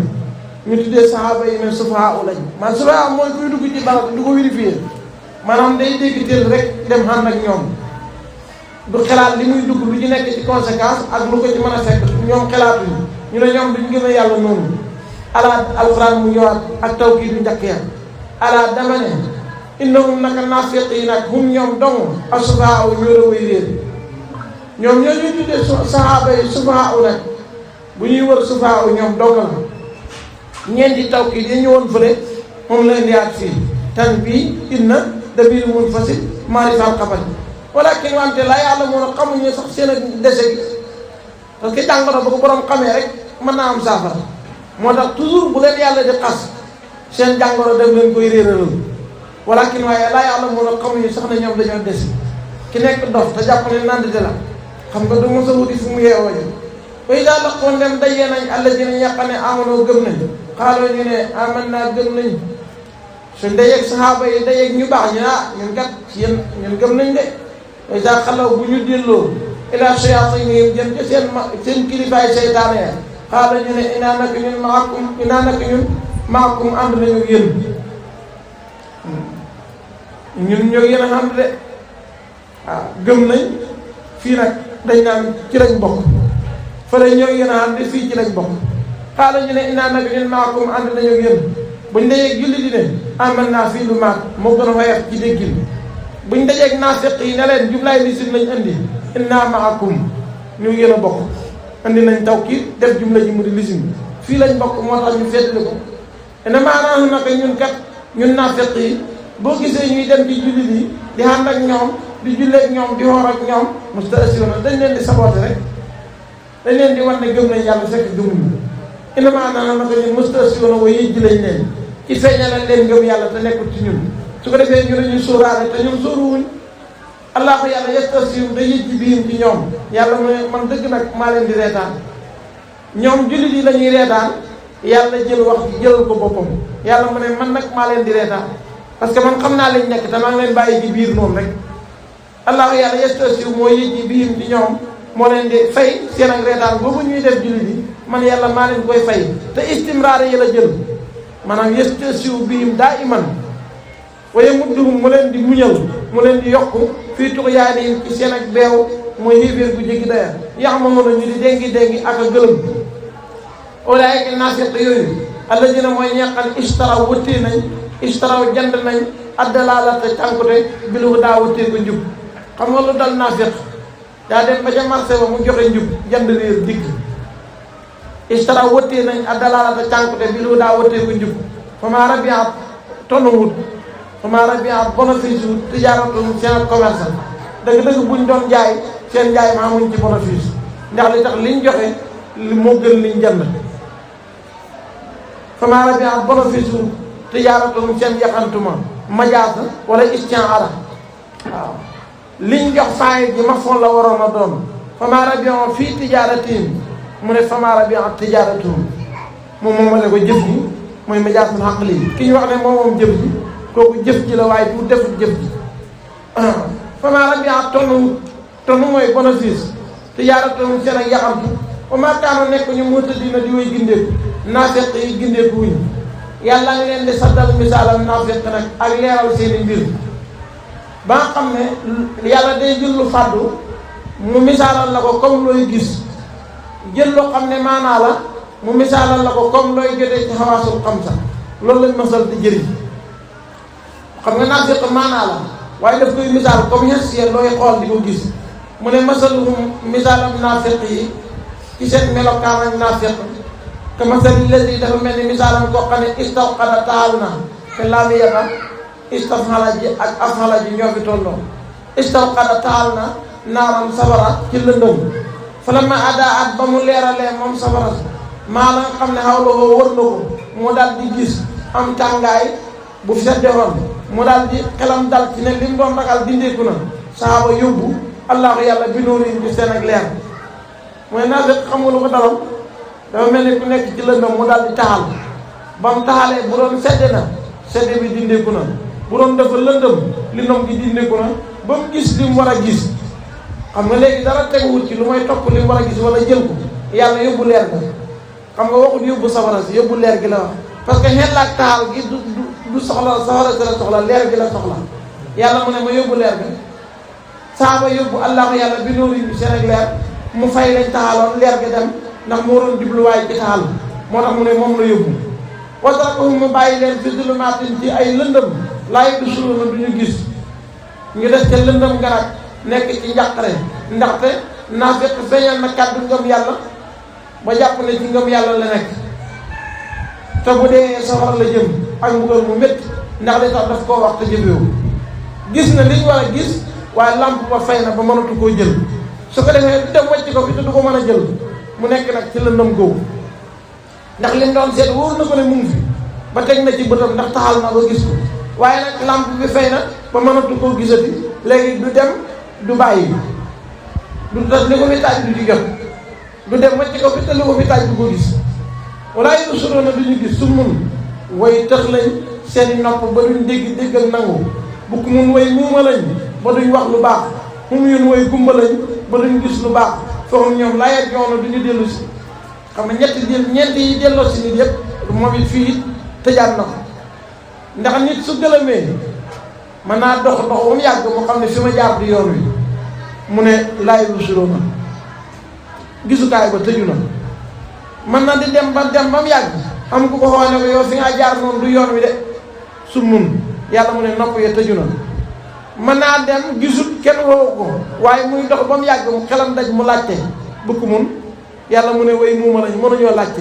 ñu tuddee saxaaba yi ne sufahaa lañ man sufahaa mooy kuy dugg ci barab du ko vérifier maanaam day dégg teel rek dem ànd ak ñoom du xalaat li muy dugg lu ci nekk ci conséquence ak lu ko ci mën a fekk ñoom xalaatuñu ñu ne ñoom duñ gëm a yàlla noonu ala alxuraan mu ñëwaat ak tawkiid du njëkk ya ala dama ne innahum naka naafiq yi nag hum ñoom dong as-sufahaa ñoo la way réer ñoom ñoo ñuy tuddee saxaaba yi sufahaa nag bu ñuy wër sufahaa ñoom dong la ñeenti tawkiid yi ñëwoon fële moom la indiwaat fii tan bii inna dabiir munfasil maarifal xabar walakin wante laa yàlla moo ne xamuñu sax seen ak dese gi parce que jàngoro ba ko borom xamee rek mën naa am saafara moo tax toujours bu leen yàlla di xas seen jàngoro dem leen koy réeralal walakin waaye laa yàlla moo ne xamuñu sax ne ñoom dañoo dese ki nekk dof te jàpp ne nandite la xam nga du mos a wuti fu mu yeewoo ji bay daa laqoon dem dajee nañ àlla ji nañ yàqa ne amanoo gëm nañ xaaloo ñu ne aman naa gëm nañ suñ dajeeg saxaaba yi dajeeg ñu baax ñu ñun kat ci yéen ñun gëm nañ de way daa xalaw bu ñu delloo ila shayatinihim jëm ca seen kilifaay seytaane ya xaala ñu ne inaa nak ñun maakum ànd nañu yéen ñun ñoo yéen a ànd de waaw gëm nañ fii nag dañ naan ci lañ bokk fële ñoo yéen a ànd fii ci lañ bokk xaala ñu ne inaa nak ñun maakum ànd nañu yéen buñ dajeeg julli di ne aman naa fii lu maak moo gën a woyof ci déggin buñ dajeeg naafiq yi ne leen jublaay lisin lañ andi inna maakum ñu yéen a bokk andi nañ tawkiid def jumla ji mu di lisin fii lañ bokk moo tax ñu feetli ko ina maanaam naka ñun kat ñun naafiq yi boo gisee ñuy dem ci jullit yi di ànd ak ñoom di julleeg ñoom di xoor ak ñoom mustasiona dañ leen di saboote rek dañ leen di wan ne gëm nañ yàlla fekk gëmuñu ina maanaam naka ñun mustasiona wa yëjji lañ leen ci feeñalal leen gëm yàlla te nekkul ci ñun su ko defee ñu ne ñu sóoraale te ñoom sóoruwuñ allah ko yàlla yastasiw da yëjji biim ci ñoom yàlla mu ne man dëgg nag maa leen di reetaan ñoom jullit yi la ñuy reetaan yàlla jël wax ji jëlal ko boppam yàlla mu ne man nag maa leen di reetaan parce que man xam naa lañ nekk te maa ngi leen bàyyi ci biir noonu rek allahu yàlla yestasiw moo yëj ji biim ci ñoom moo leen di fay seen ak reetaan boobu ñuy def jullit yi man yàlla maa leen koy fay te istimraar yi la jël maanaam yestasiw biim daa iman waaye mudduhum mu leen di muñal mu leen di yokk fii tuxyaanihim ci seen ak beew mooy xiiféer bu jéggi daya yax ma mën a ñu di déngi ak a gëlëm ulaayika naafiq yooyu alladina mooy ñeqal ishtaraw wëttee nañ ishtaraw jand nañ addalaalata cànkute bilu daa wëttee ko njub xam nga lu dal naafiq daa dem ba ca marché ba mu joxe njub jand réer dikk ishtaraw wëttee nañ addalaalata cànkute bilu daa wëttee ko njub fa maa rabiat tonuwut fa maa rabiat bénéfice wut tijaaratum seen commerce dëgg-dëgg buñ doon jaay seen njaay ma amuñ ci bénéfice ndax li tax liñ joxe li moo gën liñ jënd fama rabihat bénéfice u tijaaratum seen yaxantuma majaas wala istiaara waaw liñ jox faay ji ma foon la waroon a doon fama rabihat fii tijaaratin mu ne fama rabihat tijaaratum moom moom la ko jëf ji mooy majaasul xaqli ki ñu wax ne moom jëf ji kooku jëf ji la waaye du defut jëf ji fama rabihat tonu mooy bénéfice tijaaratum seen ak yaxantu wa maa kaanu nekk ñu muhtadiina di way gindeeku naafeq yi gindeeku wuñ yàlla ngi leen di saddal misaalam naafeq nag ak leeral seeni mbir ba nga xam ne yàlla day jël lu fàddu mu misaalal la ko comme looy gis jël loo xam ne maanaa la mu misaalal la ko comme looy jotee ci xawaasul xamsa loolu lañ masal di jëriñ xam nga naafeq maanaa la waaye daf koy misaal comme xes looy xool di ko gis mu ne masaluhum misaalam naafeq yi ci seen melokaan ak naafeq te masali lesi dafa mel ni misaalam koo xam ne istawqada taal na te laami yata istafala ji ak afala ji ñoo fi tolloo istawqada taal na naaram safara ci lëndëm falamma adaa at ba mu leeralee moom safara maa la nga xam ne xawloo wër na ko mu daal di gis am tàngaay bu seddewoon mu daal di xelam dal ci ne li mu doon ragal dindeeku na saaba yóbbu allahu yàlla bi nuuriin bi seen ak leer mooy naafeq xam nga lu ko dalal dafa mel ni ku nekk ci lëndëm mu daal di taxal ba mu taxalee bu doon sedd na sedd bi dindeeku na bu doon dafa lëndëm lëndëm gi dindeeku na ba mu gis li mu war a gis xam nga léegi dara teguwul ci lu may topp li mu war a gis wala jël ko yàlla yóbbu leer ga xam nga waxut yóbbu safara si yóbbu leer gi la wax parce que xel ak taxal gi du soxla safara si la soxla leer gi la soxla yàlla mu ne ma yóbbu leer ga saaba yóbbu allahu yàlla bi nóori bi seen ak leer mu fay lañ taxaloon leer gi dem ndax moo doon jubluwaay ci taxal moo tax mu ne moom la yóbbu wasarakahum mu bàyyi leen fi zulumaatin ci ay lëndëm laa yubsiruuna du ñu gis ñu des ca lëndëm nga nag nekk ci njàqare ndaxte naafeq feeñal na kàddu ngëm yàlla ba jàpp ne ci ngëm yàlla la nekk te bu dee safara la jëm ak mbugal mu métti ndax li tax daf koo wax te jëfewu gis na li ñu war a gis waaye lamp ba fay na ba mënatu koo jël su ko defee du dem wàcc ko fi te du ko mën a jël mu nekk nag ci lëndëm googu ndax li mu doon seet wóor na ko ne mu ngi fi ba teg na ci bëtam ndax taxal na ba gis ko waaye nag lamp bi fay na ba mënatu koo gisati léegi du dem du bàyyi du tax li ko fi taaj du ci jot du dem wàcc ko fi te li ko fi taaj du ko gis wala yubsiruuna du ñu gis su mun way tëx lañ seeni nopp ba duñ dégg dégg ak nangu bukk mun way muuma lañ ba duñ wax lu baax hum yun way gumba lañ ba duñ gis lu baax foofu ñoom laa yet yoon du ñu dellu si xam nga ñeent yi delloo si nit yëpp moom it fii it tëjaat na ko ndax nit su gëlëmee mën naa dox ba mu yàgg mu xam ne fi ma jaar di yoon wi mu ne laa yubsiruuna gisukaay ba tëju na mën na di dem ba mu yàgg am ku ko xoone ko yow fi nga jaar noonu du yoon wi de su mun yàlla mu ne nopp ya tëju na mën naa dem gisut kenn woo ko waaye muy dox ba mu yàgg mu xelam daj mu laajte bukk mun yàlla mu ne way muuma lañ mënuñoo laajte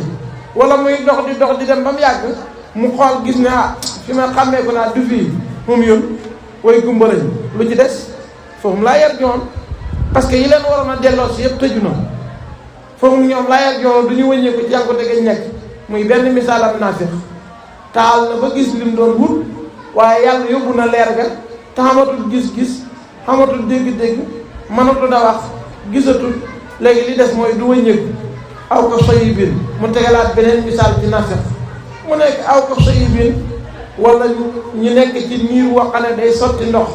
wala muy dox di dem ba mu yàgg mu xool gis ne fi ma xàmmee ko naa du fii moom yoon way gumba lañ lu ci des foofu laa yar joon parce que yi leen waroon a delloo si yëpp tëju na foofu ñoom laa yar joon du ñu wëññee ko ci jànkote gañ nekk muy benn misaalam naafiq taal na ba gis lim doon wut waaye yàlla yóbbu na leer ga te xamatul gis-gis xamatul dégg-dégg mënatul da wax gisatul léegi li des mooy du wëññeeku aw ko soyi biir mu tegalaat beneen misaal ci naafeq mu nekk aw ko sayyibin wala ñu nekk ci niir woo xam ne day sotti ndox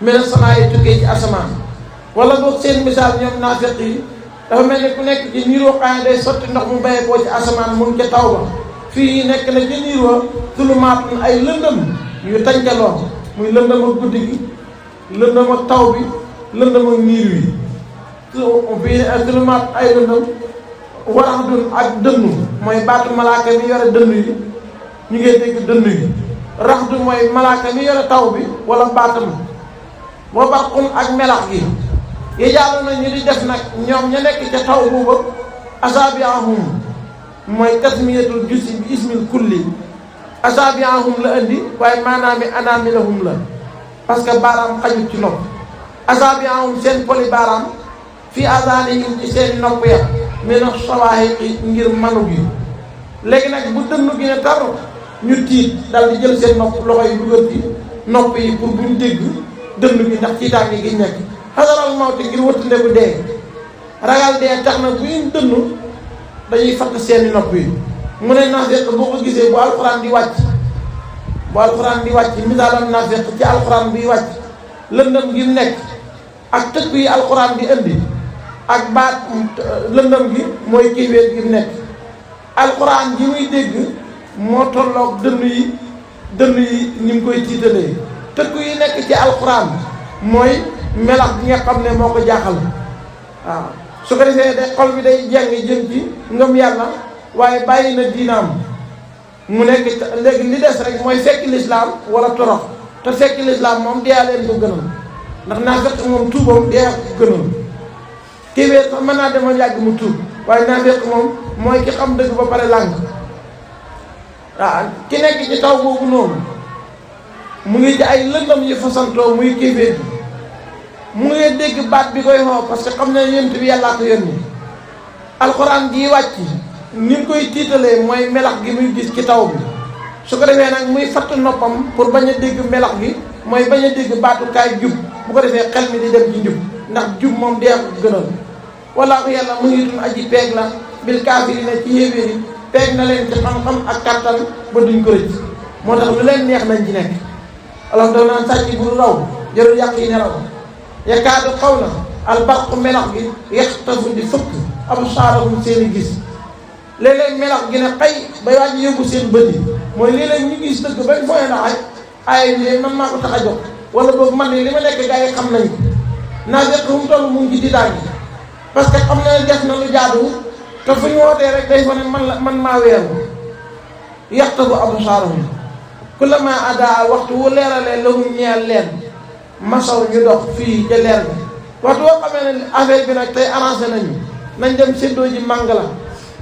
mel sanaa yi tukkee ci asamaan wala boog seen misaal ñoom naafeq yi dafa mel ni ku nekk ci niir woo xam ne day sotti ndox mu bayee koo ci asamaan mu ngi ca taw ba fii nekk na ci niir wa tulumaat ay lëndëm yu tàncaloo muy lëndëm ak guddi gi lëndëm ak taw bi lëndëm ak niir wi fii tulumaat ay lëndëm waraxdun ak dënnu mooy baatu malaaka mi yore dënnu yi ñu ngi dégg dënnu yi raxdu mooy malaaka mi yore taw bi wala baatam boo barqun ak melax gi yi jàll na ñu di def nag ñoom ña nekk ca taw booba asaabiahum mooy tasmiyatul jusi bi ismil kulli asaabiahum la indi waaye maanaami anaamilahum la parce que baaraam xajut ci nopp asaabiahum seen poli baaraam fii azaanihim ci seen nopp ya mina sawaahiqi ngir manu gi léegi nag bu dënnu gi ne tar ñu tiit dal di jël seen nopp loxo yi dugal ci nopp yi pour buñ dégg dënnu gi ndax tiitaange gi nekk xasaral mawti ngir wëttandeku dee ragal dee tax na bu ñu dënnu dañuy fatt seeni nopp yi mu ne naafeq boo ko gisee bu alxuraan di wàcc misaalam naafeq ci alxuraan biy wàcc lëndëm gi nekk ak tëkk yi alxuraan di indi ak baat lëndëm gi mooy kéeféer gi nekk alxuraan ji muy dégg moo tolloog dënn yi ni mu koy tiitalee tëkk yi nekk ci alxuraan mooy melax bi nga xam ne moo ko jaaxal waaw su ko defee de xol bi day jàng jëm ci ngëm yàlla waaye bàyyi na diinaam mu nekk léegi li des rek mooy fekk lislaam wala torox te fekk lislaam moom dee leen ko gënal ndax naa fekk moom tuubam dee ko gënal kéeféer sax mën naa demoon yàgg mu tuub waaye naa fekk moom mooy ki xam dëgg ba pare làng waaw ki nekk ci taw boobu noonu mu ngi ci ay lëndam yu fasantoo muy kéeféer bi mu ngi dégg baat bi koy xoo parce que xam ne yonent bi yàllaa ko yónni alxuraan ji wàcc ni mu koy tiitalee mooy melax gi muy gis ci taw bi su ko defee nag muy fatt noppam pour bañ a dégg melax gi mooy bañ a dégg baatukaay jub bu ko defee xel mi di dem ci jub ndax jub moom dee ko gënal walla ko yàlla mu ngi tun aji peeg la bil kaafiriina ci yéeféer yi peeg na leen ci xam-xam ak kàttan ba duñ ko rëcc moo tax lu leen neex nañ ci nekk alors daw naan sàcc bu raw jarul yàq yi nelaw yakaadu xaw na albarqu melax gi yaxtafu di fëkk absaarahum seen i gis léeg-léeg melax gi ne xëy bay waaj yóbbu seen bët yi mooy léeg-léeg ñu gis dëgg bañ fooy na ay bi man maa ko tax a jox wala boog man ne li ma nekk gars yi xam nañ ko naa fekk fu mu toll mu ngi ci didaag yi parce que xam na ne def na lu jaadu te fu ñu wootee rek day fa ne man maa weeru yaxtafu absaarahum kullama adaa waxtu wu leeralee lahum ñeel leen masaw ñu dox fii ca leer bi waxtu boo xamee ne affaire bi nag tey arrangé nañ dem séddoo ji màng la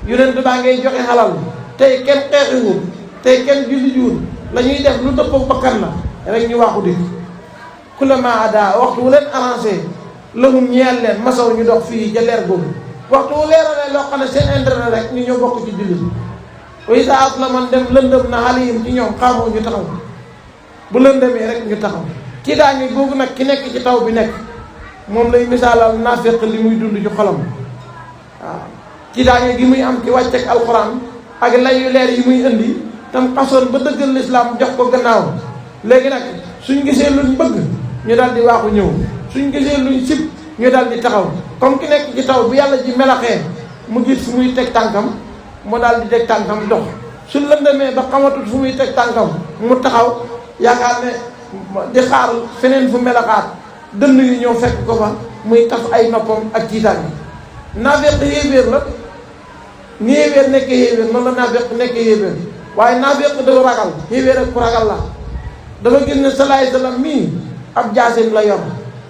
yonent baa ngay joxe xalal tey kenn xeexiwul tey kenn julli jiwul la ñuy def lu dëppoo bakkan la rek ñu waxu dikk kullama ada waxtu wu leen arrangé lahum ñeel leen masaw ñu dox fii ca leer boobu waxtu wu leeralee loo xam ne seen intérêt rek ñu ñoo bokk ci julli way sa at la man dem lëndëm na alayhim ci ñoom xaamoo ñu taxaw bu lëndëmee rek ñu taxaw ci daañu googu nag ki nekk ci taw bi nekk moom lay misaalal naafeq li muy dund ci xolam waaw ci daañu gi muy am ci wàcceeg alxuraan ak lay yu leer yi muy indi tam xasoon ba dëggal lislaam jox ko gannaaw léegi nag suñ gisee luñ bëgg ñu daal di waaxu ñëw suñ gisee luñ sib ñu daal di taxaw comme ki nekk ci taw bi yàlla ji melaxee mu gis fu muy teg tànkam mu daal di teg tànkam dox su lëndamee ba xamatut fu muy teg tànkam mu taxaw yaakaar ne di xaar feneen fu melaxaat dënn yi ñëw fekk ko fa muy taf ay noppam ak tiitaan yi naafeq yéeféer la ni yéeféer nekk yéeféer noonu la naafeq nekk yéeféer waaye naafeq dafa ragal yéeféer ak ku ragal la dafa gis ne salaay salaam mii ab jaaseem la yor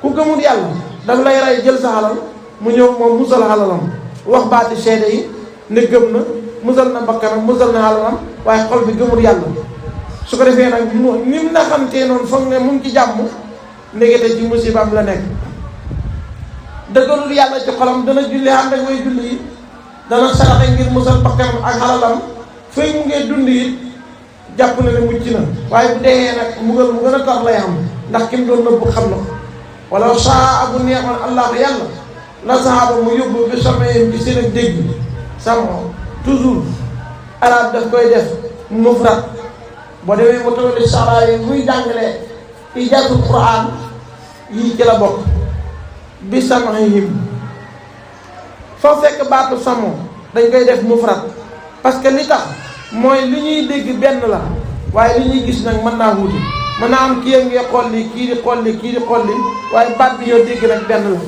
ku gëmul yàlla daf lay rey jël sa xalal mu ñëw moom musal xalalam wax baati seede yi ne gëm na musal na bakkanam musal na xalalam waaye xol bi gëmul yàlla su ko defee nag ni mu naxantee noonu foog ne mu ngi ci jàmm ndekete ci musibaam la nekk dëggalul yàlla ci xolam dana julli ànd ak way julli yi dana saraxe ngir musal bakkanam ak xalalam fay mu ngee dund it jàpp na ne mucc na waaye bu dee nag mbugal mu gën a tar lay am ndax ki mu doon nëbb xam na ko wala saa bu neexoon allah yàlla la saxaaba mu yóbbu bi someeyam ci seen ak dégg samo toujours arab daf koy def mufrad boo demee mu tawali saxraa yi muy jàngale ijaatul Qur'an yii ci la bokk bi sam'ihim foo fekk baatu samo dañ koy def mufrad parce que li tax mooy li ñuy dégg benn la waaye li ñuy gis nag mën naa wuti mën naa am kii a ngi xool li kii di xool li kii di xool li waaye baat bi ñoo dégg nag benn la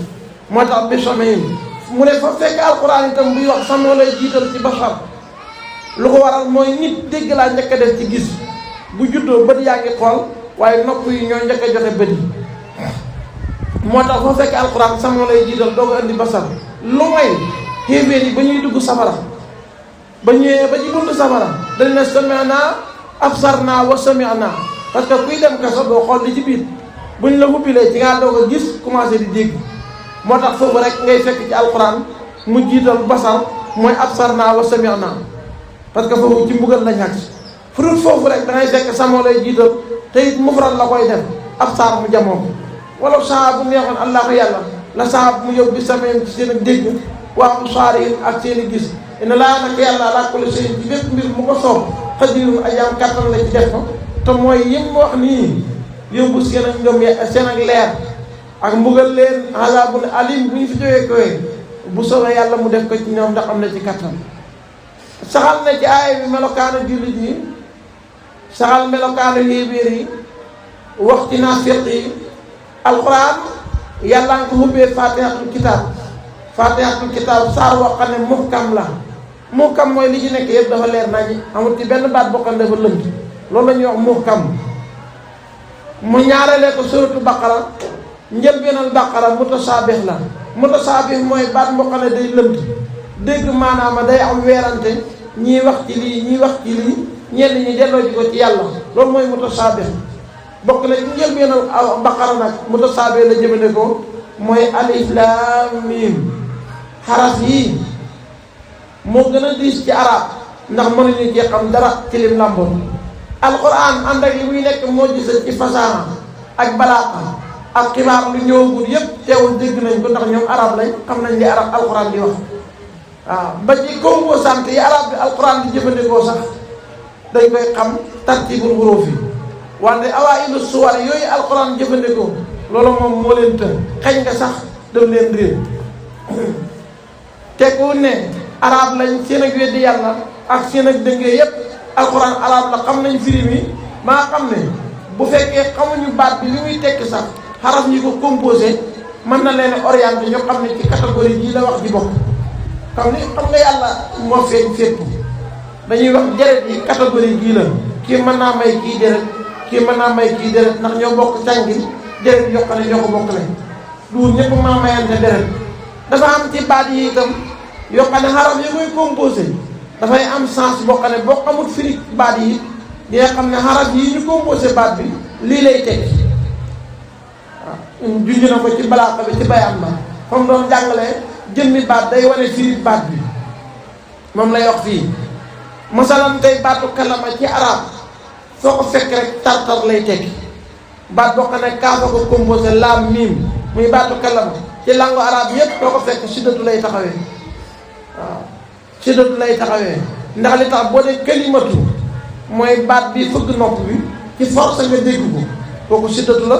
moo tax bi sam'ihim mu ne fa fekk alquran itam buy wax samoo lay jiital ci bashar lu ko waral mooy nit dégg laa njëkk a def ci gis bu juddoo bët yaa ngi xool waaye nopp yi ñoo njëkk a joxe bët yi moo tax fa fekk alquran samoo lay jiital doo ko indi bashar lu may xéeféer yi ba ñuy dugg safara ba ñëwee ba ci buntu safara dañ ne sami'na absarna wa sami'na parce que kuy dem kaso doo xool li ci biir buñ la hubbilee ci ngaa doog a gis commencé di dégg moo tax foofu rek ngay fekk ci alquran mu jiital basar mooy absarna wa sami'na parce que foofu ci mbugal lañ xag furut foofu rek da ngay fekk samoo lay jiital te it mufrad la koy def absar mu jamoo wala saa bu neexoon allah ko yàlla la saa mu yóbbu sameem ci seen ak dégg waa absaar yi ak seen i gis ina laa nag yàlla ala kulli shay'in ci bépp mbir mu ko soob xadirun ajaam kattan la ci def ko te mooy yim wax nii yóbbu seen ak ngëm seen ak leer ak mbugal leen azabun alim bu ñu fi jógee koy bu soobee yàlla mu def ko ci ñoom ndax am na ci kattan saxal na ci aaya bi melokaanu jullit yi saxal melokaanu yéebéer yi wax ci naafiq yi alquran yàlla nga ko hubbee fatihatul kitaab saar woo xam ne muhkam la muhkam mooy li ci nekk yëpp dafa leer nañu amul ci benn baat boo xam ne dafa lënt loolu la ñuy wax muhkam mu ñaarelee ko suratu baqara njëlbeenal baqara mutasaabih la mutasaabih mooy baat boo xam ne day lënt dégg maanaam day am weerante ñii wax ci lii ñii wax ci lii ñenn ñi delloo ji ko ci yàlla loolu mooy mutasaabih bokk na ci njëlbeenal baqara nag mutasaabih la jëfandikoo mooy alif laam miim xaraf yii moo gën a diis ci arab ndax mënuñu ci xam dara ci lim làmboon alquran ànd ak li muy nekk moo gisa ci fasaha ak balaaxa ak xibaar lu ñëwagul yépp teewul dégg nañ ko ndax ñoom arab lañ xam nañ li arab alquran di wax waaw ba ci composante yi arab bi alquran di jëfandikoo sax dañ koy xam tartibul huruf yi wante awaa'ilu suwar yooyu alquran jëfandikoo loolu moom moo leen të xëy nga sax daf leen réer tekku ne arab lañ seen ak weddi yàlla ak seen ak dëngee yépp alquran arab la xam nañ firi mi maa xam ne bu fekkee xamuñu baat bi li muy tekki sax xaraf ñi ko composé mën na leen orienté ñu xam ne ci catégorie bii la wax di bokk xam nga yàlla moo feeñ fépp dañuy wax deret yi catégorie bii la kii mën naa may kii deret kii mën naa may kii deret ndax ñoo bokk càngin deret yoo xam ne ñoo ko bokk lañ du ñëpp maa mayante deret dafa am ci baat yi itam yoo xam ne xaraf yi koy composé dafay am sens boo xam ne boo xamul firi baat yi di nga xam ne xaraf yi ñu composé baat bi lii lay tekki waaw junj na ko ci balaaxa bi ci bayaan ba comme doon jàngale jëmmi baat day wane firi baat bi moom lay wax fii masalan tey baatu kalama ci arab soo ko fekk rek tartar lay tekki baat boo xam ne kaafa ko composé laam miim muy baatu kalama ci langue arabe yépp soo ko fekk siddatu lay taxawee waaw siddatu lay taxawee ndax li tax boo dee kalimatu mooy baat bi fëgg nopp bi ci force nga dégg ko kooku siddatu la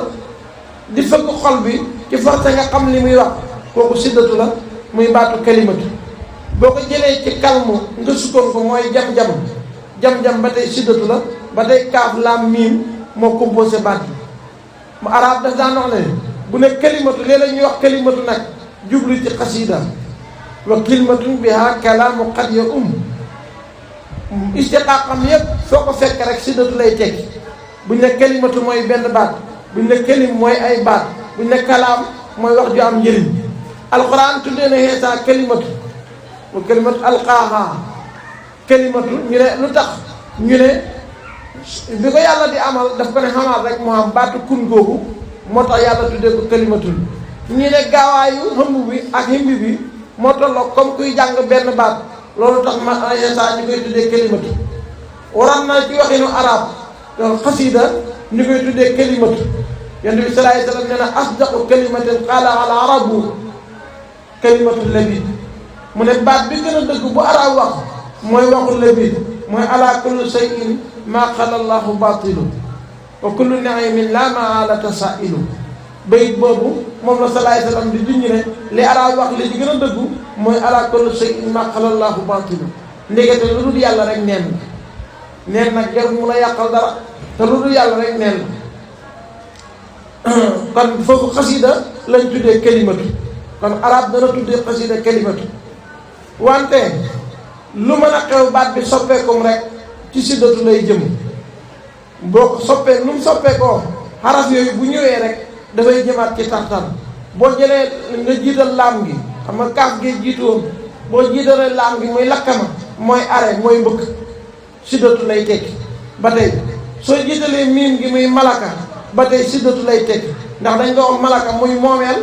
di fëgg xol bi ci force nga xam li muy wax kooku siddatu la muy baatu kalimatu boo ko jëlee ci kalmu nga sukkoon ko mooy jam-jam ba tey siddatu la ba tey kaaf laam miim moo composé baat bi mu arab daf daan wax ne bu ne kalimatu léeg-léeg ñuy wax kalimatu nag jublu ci xasida wa kalimatun biha kalaamu qad ya istiqaaqam yépp soo ko fekk rek siddatu lay tekki buñ ne kalimatu mooy benn baat buñ ne kalim mooy ay baat buñ ne kalaam mooy wax ju am njëriñ alquran tuddee na Iisaa kalimatu wa kalimatu alqaaha kalimatu ñu ne lu tax ñu ne bi ko yàlla di amal daf ko ne xamaat rek moo am baatu kun googu moo tax yàlla tuddee ko kalimatul ñi ne gaawaayu xëmb bi ak himbi bi moo tolloo comme kuy jàng benn baat loolu tax ma Iisaa ñu koy tuddee kalimatu waroon na ci waxinu arab loolu xasida ñu koy tuddee kalimatu yonent bi sallallahu alayhi wa sallam nee na asdaqu kalimatin qaala al arabu kalimatu labi mu ne baat bi gën a dëgg bu arab wax mooy waxul la biir mooy ala kullu shay'in maa xala Allahu baatilu wa kullu ni'amin la ma'alata sa'ilu. bayit boobu moom la salaay salaam di junj ne li araab wax li ci gën a dëggu mooy ala kullu shay'in maa xala Allahu baatilu. ndegete lu dul yàlla rek neen nag jar mu la yàqal dara te lu dul yàlla rek neen kon foofu xasida lañ tuddee kalimatu kon arab dana tuddee xasida kalimatu wante lu mën a xew baat bi soppeekum rek ci siddatu lay jëm boo ko soppee nu mu soppeekoo xaraf yooyu bu ñëwee rek dafay jëmaat ci tartar boo jëlee nga jiital laam gi xam nga kaaf gee jiitu woon boo jiitalee laam gi muy lakkama mooy are mooy mbëkk siddatu lay tekki ba tey soo jiitalee miim gi muy malaka ba tey siddatu lay tekki ndax dañ ko am malaka muy moomeel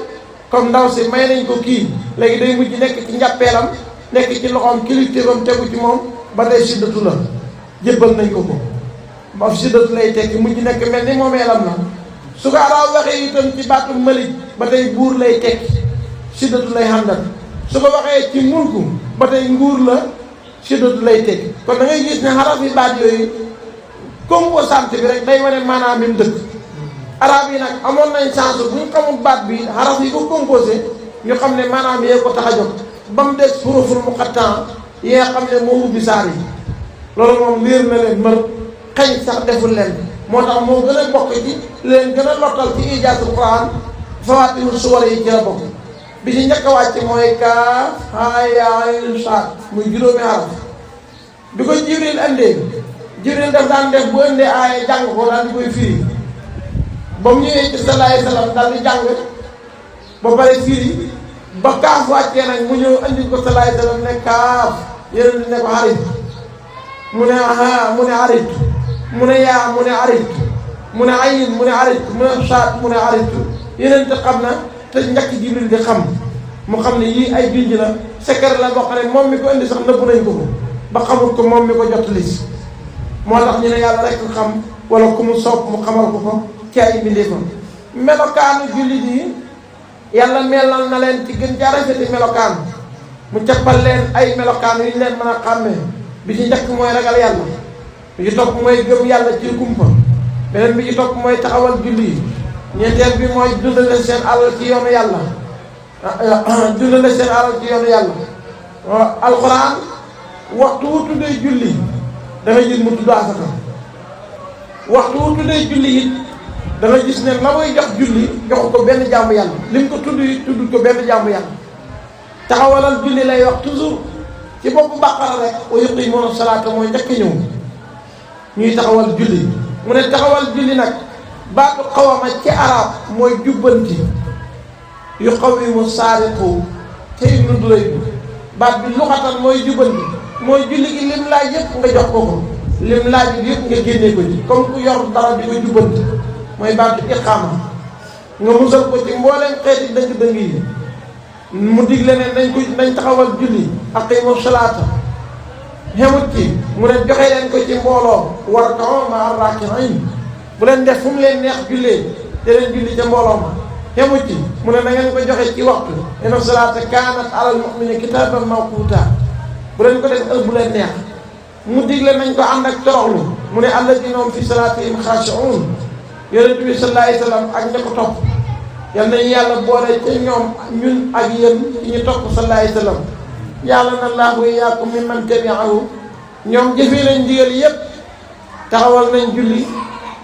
comme ndaw si may nañ ko kii léegi day mujj nekk ci njàppeelam nekk ci loxoom kilifteefam tegu ci moom ba tey siddatu la jébbal nañ ko ba siddatu lay tekki mujj nekk mel ni moomeelam la su ko araaw waxee itam ci baatu malik ba tey buur lay tekki siddatu lay xàndal su ko waxee ci mulku ba tey nguur la siddatu lay tekki kon da ngay gis ne xaraf yi baat yooyu composante bi rek day wane maanaam bi mu dëkk arab yi nag amoon nañ chance bu ñu xamul baat bi xaraf yi ko composé ñu xam ne maanaam yee ko tax a jóg ba mu des xuruful muqattaa yi nga xam ne moo ubbi saar yi loolu moom wéer na leen mër xañ sax deful leen moo tax moo gën a bokk ci leen gën a lottal ci ijaasul quran fawaatihu suwar yi ci la bokk bi ci njëkk a wàcc mooy kaaf haa yaa ayn saad muy juróomi xaraf bi ko jibril andee jibril daf daan def bu indee aaya jàng ko daal di koy firi ba mu ñëwee ci salaay salaam daal di jàng ba pare firi ba kaaf wàccee nag mu ñëw andi ko salaay salaam ne kaaf yéen di ne ko xarit mu ne aha mu ne xarit mu ne yaa mu ne xarit mu ne ayin mu ne xarit mu ne saat mu ne xarit yeneen te xam na te njëkk jibril di xam mu xam ne yii ay junj la secret la boo xam ne moom mi ko indi sax nëbb nañ ko ba xamul ko moom mi ko jot lis moo tax ñu ne yàlla rek xam wala ku mu soob mu xamal ko ko ci ay mbindeefam melokaanu jullit yi yàlla melal na leen ci gën jaar rafeti melokaan mu cappal leen ay melokaan yu ñu leen mën a xàmmee bi ci njëkk mooy ragal yàlla bi ci topp mooy gëm yàlla ci kumpa beneen bi ci topp mooy taxawal julli yi ñeenteel bi mooy dundale seen alal ci yoonu yàlla dundale seen alal ci yoonu yàlla alxuraan waxtu wu tuddee julli da nga gis mu tudd asaka waxtu wu tuddee julli it da nga gis ne la muy jox julli joxu ko benn jàmm yàlla lim ko tudd it tudd ko benn jàmm yàlla taxawalal julli lay wax toujours ci boppu bàqara rek wa yuqimuuna salaata mooy njëkk ñëw ñuy taxawal julli mu ne taxawal julli nag baatu xawama ci arab mooy jubbanti yu xawimu saariqu tey nu du lay baat bi luxatan mooy jubbanti mooy julli gi lim laaj yëpp nga jox ko ko lim laaj yëpp nga génne ko ci comme ku yor dara di ko jubbanti mooy baatu iqaama nga musal ko ci mbooleem xeeti dëng-dëng yi mu digle ne nañ taxawal julli aqimu salaata xemut ci mu ne joxe leen ko ci mbooloo warka'u ma'a raaki'iin bu leen def fu mu leen neex jullee te leen julli ca mbooloo ma xemut ci mu ne na ngeen ko joxe ci waxtu inna salaata kaanat alal mu'miniina kitaaban mawquuta bu leen ko def heure bu leen neex mu digle nañ ko ànd ak toroxlu mu ne allaziina hum fi salaatihim xaashi'uun yonent bi sallallahu alayhi wa sallam ak ña ko topp yal nañu yàlla boole ca ñoom ñun ak yéen ci ñu topp sallallahu alayhi wa sallam yàlla na laahu wa iyyaakum mimman tabi'ahu ñoom jëfee nañ ndigal yépp taxawal nañ julli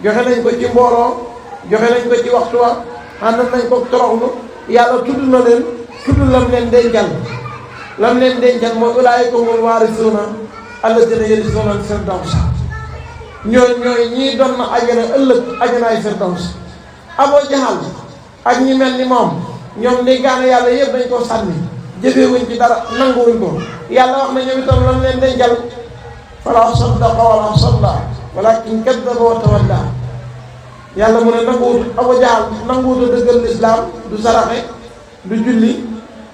joxe nañ ko ci mbooloo joxe nañ ko ci waxtu wa ànd nañ ko toroxlu yàlla tudd na leen tudd lam leen dencal mooy ulaa'ika humul waarisuuna allaziina yarisuuna al-firdawsa ñooy ñii doon na ajana ëllëg ajanaay firdaws Abu Jahal ak ñi mel ni moom ñoom dénkaane yàlla yëpp dañ koo sànni jëfeewuñ ci dara nanguwuñ ko yàlla wax na ñoom itam lan leen dencal falaa saddaqa wala salla walaakin kazzaba wa tawalla yàlla mu ne nanguwut Abu Jahal nanguwut a dëggal lislaam du saraxe du julli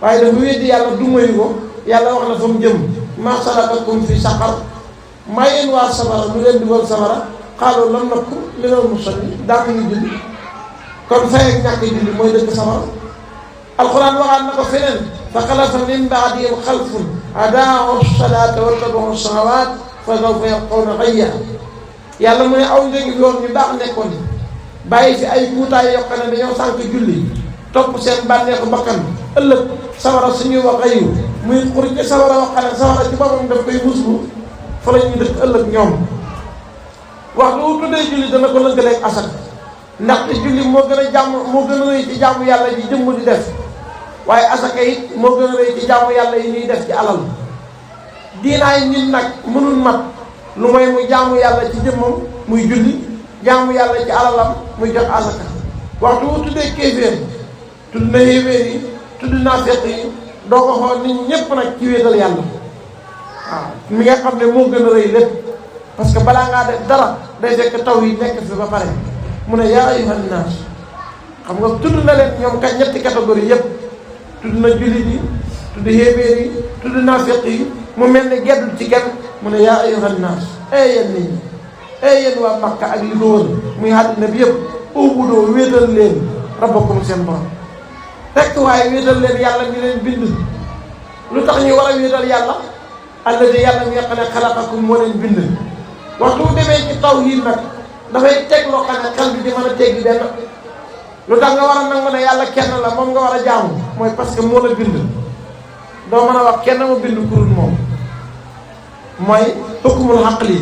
waaye dafa weddi yàlla du moyu ko yàlla wax na fa mu jëm maa salakakum fi saqar maa yéen waa safara lu leen dugal safara xaaloo lam nakku minal musalliin daa ko ñu julli kon fay ak ñàkk julli mooy dëkk safara alxuraan waxaat na ko feneen fa xalafa min baadihim xalfun adaa'u salaata wattaba'u shahawaat fa sawfa yalqawna ghayya. yàlla mu ne aw njëgi yoon ñu baax nekkoon bàyyi fi ay kuutaay yoo xam ne dañoo sànq julli topp seen bànneexu bakkan ëllëg sawara suñuy wax ayu muy xur ci sawara wax xam ne sawara ci boppam daf koy muslu fa la ñuy dëkk ëllëg ñoom. wax lu tuddee julli dana ko lënkaleeg asaka ndaxte julli moo gën a rëy ci jàmm yàlla ji jëmm di def waaye asaka it moo gën a rëy ci jàmm yàlla yi ñuy def ci alal. diinaay nit nag mënul mat lu mooy mu jaamu yàlla ci jëmmam muy julli jaamu yàlla ci alalam muy jox asaka. waxtu wu tuddee kéeféer tudd na yéeféer yi tudd naa fekk yi doo ko xool nit ñépp nag ci wéetal yàlla waaw mi nga xam ne moo gën a rëy lépp. parce que balaa ngaa def dara day fekk taw yi nekk fi ba pare mu ne yaa ayyuhan naas xam nga tudd na leen ñoom kat ñetti catégorie yépp tudd na jullit yi tudd yéeféer yi tudd naafeq yi mu mel ne geddul ci genn mu ne yaa ayyuhan naas yéen nit ñi yéen waa Makka ak li ko wër muy àddina bi yépp ubudoo wéetal leen rabbakum seen borom rekk waaye wéetal leen yàlla mi leen bind. lu tax ñu war a wéetal yàlla alladi yàlla mi nga xam ne xalaqakum moo leen bind. waxtu bu demee ci tawhiid nag dafay teg loo xam ne xel bi di mën a teggi benn. lu tax nga war a nangu ne yàlla kenn la moom nga war a jaamu mooy parce que moo la bind. doo mën a wax kenn mu bind kurul moom mooy hukmul aqli.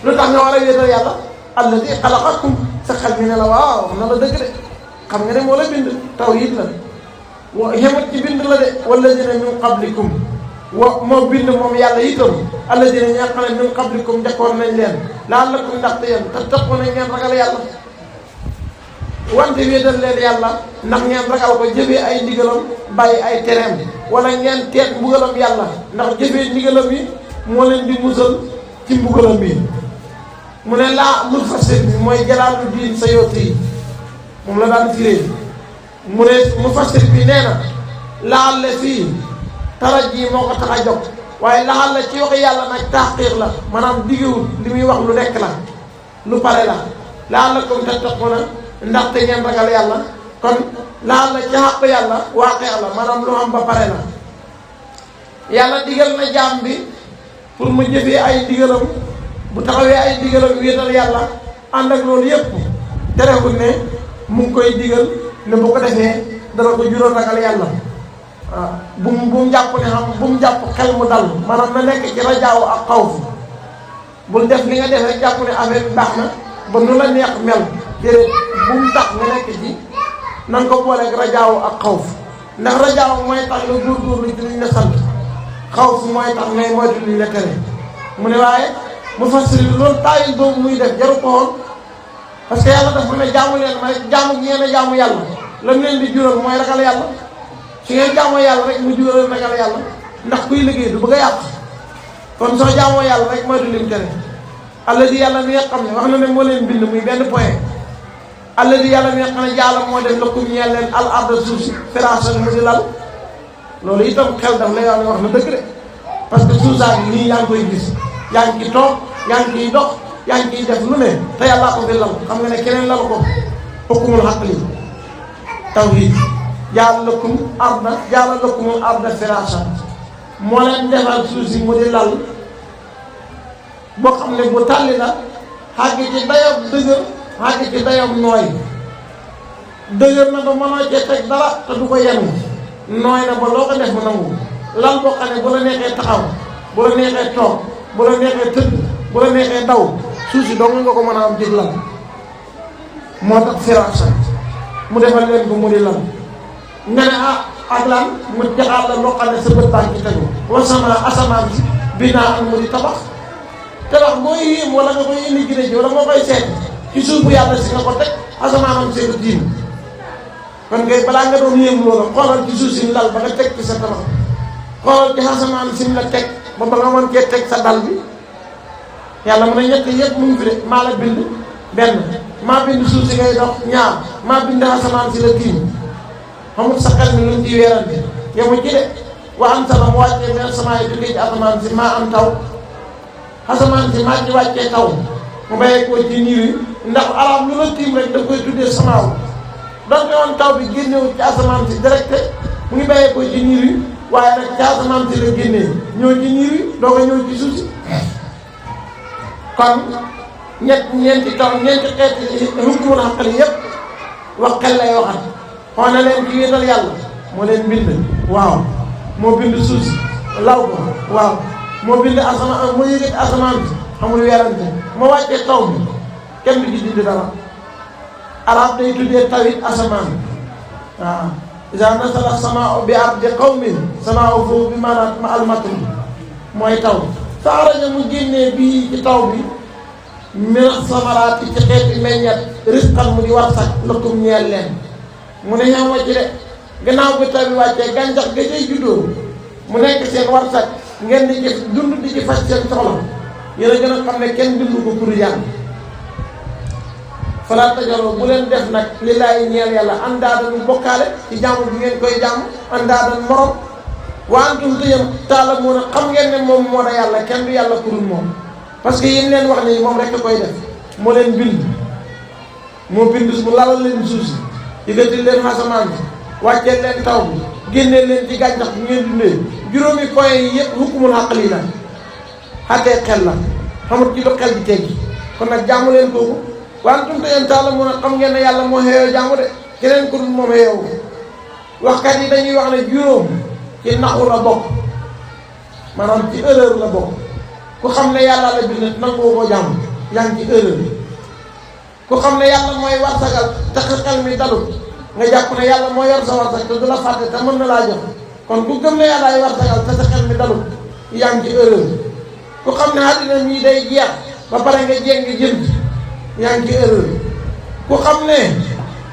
lu tax nga war a wéetal yàlla alladi xalaqakum sa xel mi ne la waaw wax na la dëgg de xam nga ne moo la bind tawhiid la xemut ci bind la de walladina min qablikum moo bind moom yàlla itam alladina ñi nga xam ne min qablikum njëkkoon nañ leen la'allakum ndaxte yéen tattaquuna ngeen ragal yàlla. wante wéetal leen yàlla ndax ngeen ragal ko jëfee ay ndigalam bàyyi ay tereem wala ngeen teet mbugalam yàlla ndax jëfee ndigalam yi moo leen di musal ci mbugalam bi. mu ne laa mufassir bi mooy Jalaaluddin Suyuuti moom la daan firee mu ne mufassir bi nee na laal fii taraji moo ko tax a jóg waaye laal la ci wax yàlla nag taxqiq la maanaam digewul li muy wax lu nekk la lu pare la la'allakum tattaquuna ndaxte ngeen ragal yàlla kon laal la ci xàq yàlla waaqe la maanaam lu am ba pare la. yàlla digal na jaam bi pour mu jëfee ay digalam bu taxawee ay digalam wéetal yàlla ànd ak loolu yépp terewul ne mu ngi koy digal ne bu ko defee dana ko jural ragal yàlla. waaw bu mu jàpp ne xam bu mu jàpp xel mu dal maanaam na nekk ci rajaaw ak xawf bul def li nga def rek jàpp ne affaire bi baax na ba nu la neex mel déedéet bu mu tax nga nekk ci na nga ko booleeg rajaaw ak xawf ndax rajaaw mooy tax nga góorgóorlu ci liñ la sant xawf mooy tax ngay moytu liñ la tere. mu ne waaye mu fasiri loolu taayil boobu muy def jaru ko woon parce que yàlla dafa ne jaamu leen ma rek jaamu ngeen a jaamu yàlla lam leen di jural mooy ragal yàlla. su ngeen jaamoo yàlla rek mu jural ragal yàlla ndax kuy liggéey du bëgg a yàq kon soo jaamoo yàlla rek mooy du lim tere. alladi yàlla mi nga xam ne wax na ne moo leen bind muy benn point. alladi yàlla mi nga xam ne yàlla moo def lakum ñeel leen al arda suuf si firaasan mu di lal loolu itam xel daf lay wax na dëgg de parce que suuf saa nii yaa ngi koy gis yaa ngi ciy toog yaa ngi ciy dox yaa ngi ciy def lu ne te yàllaa ko fi lal xam nga ne keneen lal ko hukmul aqli tawhiid jaala lakumul arda firaasan moo leen defal suuf si mu di lal boo xam ne bu tàlli la xàgg ci dayob dëgër xàgg ci dayob nooy dëgër na ba mënoo cee teg dara te du ko yenu nooy na ba loo ko def mu nangu lal boo xam ne bu la neexee taxaw bu la neexee toog bu la neexee tëdd bu la neexee daw suuf si dong nga ko mën a am jig lal moo tax firaasan mu defal leen ko mu di lal nga ne ak lan mu jaxaat la loo xam ne sa bët baa ngi tegu wasama asamaan si binaa am mu di tabax boo yéem wala nga koy indi gine ji wala nga koy seet ci suuf bu yàlla si nga ko teg asamaanam seetu diin kon ngay balaa nga doon yéem loola xoolal ci suuf si lal ba nga teg ci sa tabax xoolal ci asamaan si mu la teg ba nga mën cee teg sa dal bi yàlla mu ne ñett yëpp mu ngi fi de maa la bind benn maa bind suuf si ngay dox ñaar maa bind asamaan si la tiim xamul sa xel mi luñ ci weerante yemu ci de wa am sala mu wàccee mel sama yi jógee ci asamaan si maa am taw asamaan si maa ci wàccee taw mu bàyyee ko ci niir yi ndax arab lu la tiim rek daf koy tuddee samaaw donc woon taw bi génnewul ci asamaan si direct mu ngi bàyyee ko ci niir yi waaye nag ca asamaan si la génnee ñëw ci niir yi doo ko ñëw ci suuf si kon ñeenti xeeti hukmul aqli yëpp wax xel lay waxat xoo na leen ki wéetal yàlla moo leen bind waaw moo bind suuf si law ko waaw moo bind asamaan moo yëgati asamaan si xamul werante moo wàccee taw bi kenn du ci dindi dara arab day tuddee tawit asamaan waaw iza nasala samaa bi ardi qawmin samaa foofu bi maanaam ma almatum mooy taw sa araja mu génnee bii ci taw bi min samaraati ci xeeti meññet risqan mu di war sax lakum ñeel leen mu ne ñoo wàcc de gannaaw bi taw bi wàccee gàncax ga cay juddoo mu nekk seen war sax ngeen di ci dund di ci faj seen soxla yéen a gën a xam ne kenn bindu ko pour yàlla fala tajaloo bu leen def nag li laay ñeel yàlla andaadan bokkaale ci jàmm bi ngeen koy jàmm andaadan morom wa antum ta'lamuuna xam ngeen ne moom moo da yàlla kenn du yàlla kurul moom parce que yéen leen wax ni moom rek koy def moo leen bind moo bind mu lalal leen suuf si yëgatil leen asamaan bi wàcceel leen taw bi génnee leen ci gàncax bi ngeen dundee juróomi point yi yëpp hukmul aqli la xattee xel la xamut ci lu xel bi teggi kon nag jaamu leen kooku waan tumte yéen ta'lamuuna xam ngeen ne yàlla moo xeeyoo jaamu de keneen ku dul moom xeeyoo waxkat yi dañuy wax ne juróom ci naxu la bokk maanaam ci erreur la bokk ku xam ne yàlla la bind nangoo ko jaamu yaa ngi ci erreur ku xam ne yàlla mooy warsagal te xel mi dalut nga jàpp ne yàlla moo yor sa warsag te du la fàtte te mën na laa jox kon ku gëm ne yàlla ay warsagal te sa xel mi dalut yaa ngi ci erreur ku xam ne àddina mii day jeex ba pare nga jéng jëm yaa ngi ci erreur ku xam ne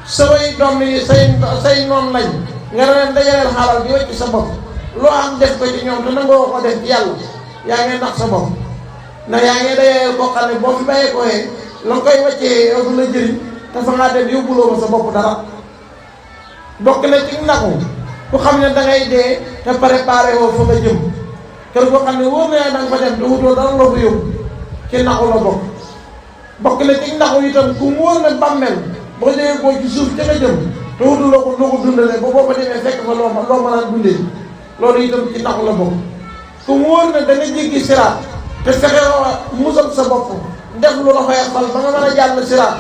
samay doom yi say noon lañ nga ne leen dajaleel xaaral di wecc sa bopp loo am def ko ci ñoom te nangoo ko def ci yàlla yaa ngi nax sa bopp ndax yaa ngi dajaleel koo xam ne boo fi bàyyee ko yee la nga koy weccee yow du la jëriñ te fa ngaa dem yóbbuloo ma sa bopp dara bokk na ci naxu ku xam ne dangay dee te préparé woo fa nga jëm kër goo xam ne wóor na da nga fa dem te wutoo dara loo fa yóbbu ci naxu la bokk na ci naxu itam ku mu wóor na bàmmeel boo jógee koo ci suuf ca nga jëm te wutuloo ko loo ko dundalee ba boo ko demee fekk fa loo mën a dundee loolu itam ci naxu la bokk ku mu wóor na da nga jéggi siraat te fexe musal sa bopp def lu la xoyal fal ba nga mën a jàll siraat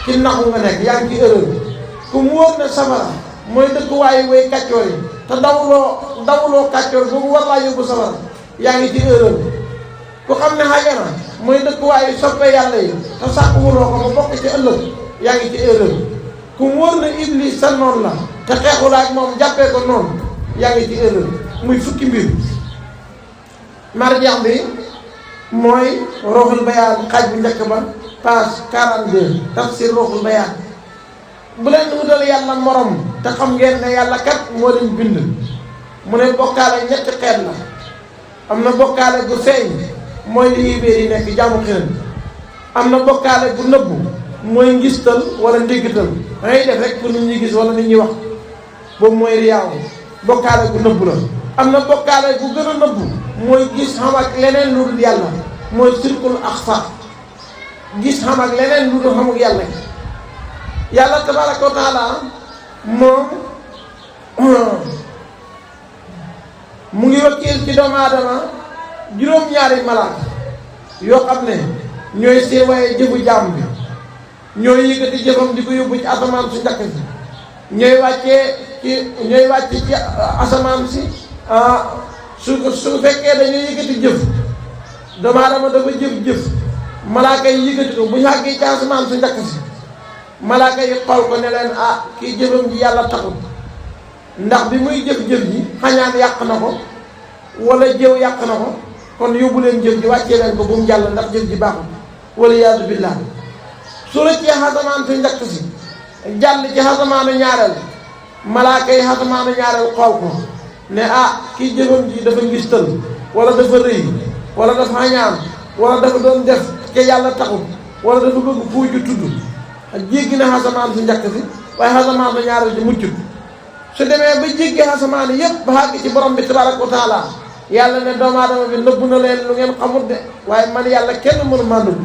ci naxu nga nekk yaa ngi ci erreur ku mu wóor ne safara mooy dëkkuwaayu way kàccoor yi te dawuloo kàccoor boobu war laa yóbbu safara yaa ngi ci erreur ku xam ne xajana mooy dëkkuwaayu soppe yàlla yi te sàkkuwuloo ko ba bokk ci ëllëg yaa ngi ci erreur ku mu wóor ne iblis sa noonu la te xeexulaa ak moom jàppee ko noonu yaa ngi ci erreur muy fukki mbir marjax bi mooy Ruuxul Bayaan xaaj bu njëkk ba page 42 tafsir Ruuxul Bayaan bu leen wutal yàlla morom te xam ngeen ne yàlla kat moo leen bind mu ne bokkaale ñetti xeet la am na bokkaale gu feeñ mooy li yéeféer yi nekk jaamu xiram am na bokkaale gu nëbbu mooy ngistal wala ndéggatal da ngay def rek pour nit ñi gis wala nit ñi wax boobu mooy riyaaw bokkaale gu nëbbu la am na bokkaale gu gën a nëbbu mooy gis xam ak leneen lu dul yàlla mooy sirkul axfa gis xam ak leneen lu dul xam ak yàlla yàlla tabaraka wa taala moom mu ngi wakkil ci doomu aadama juróom-ñaari malaaka yoo xam ne ñooy seewaye jëfu jaam bi ñooy yëkkati jëfam di ko yóbbu ci asamaan su njëkk si ñooy wàcce ci asamaan si su fekkee dañuy yëkkati jëf doomu aadama dafa jëf malaaka yi yëkkati ko bu ñu àggee ci asamaan su njëkk si malaaka yi xool ko ne leen kii jëfam ji yàlla taxul ndax bi muy jëf-jëf ji xañaan yàq na ko wala jëw yàq na ko kon yóbbu leen jëf ji wàccee leen ko bu mu jàll ndax jëf ji baaxul wala yaasu billah su la cee xasamaan su njëkk si jàll ci xasamaanu ñaareel malaaka yi xasamaanu ñaareel xool ko ne kii jëfam ji dafa ngistal wala dafa rëy wala dafa xañaan wala dafa doon def ke yàlla taxul wala dafa bëgg fuuju tudd jéggi na xasamaan su njëkk si waaye xasamaan su ñaareel ji muccut su demee ba jéggi xasamaan yépp ba xàgg ci borom bi tabaraka wa taala yàlla ne doomu aadama bi nëbb na leen lu ngeen xamut de waaye man yàlla kenn mënu maa nëbb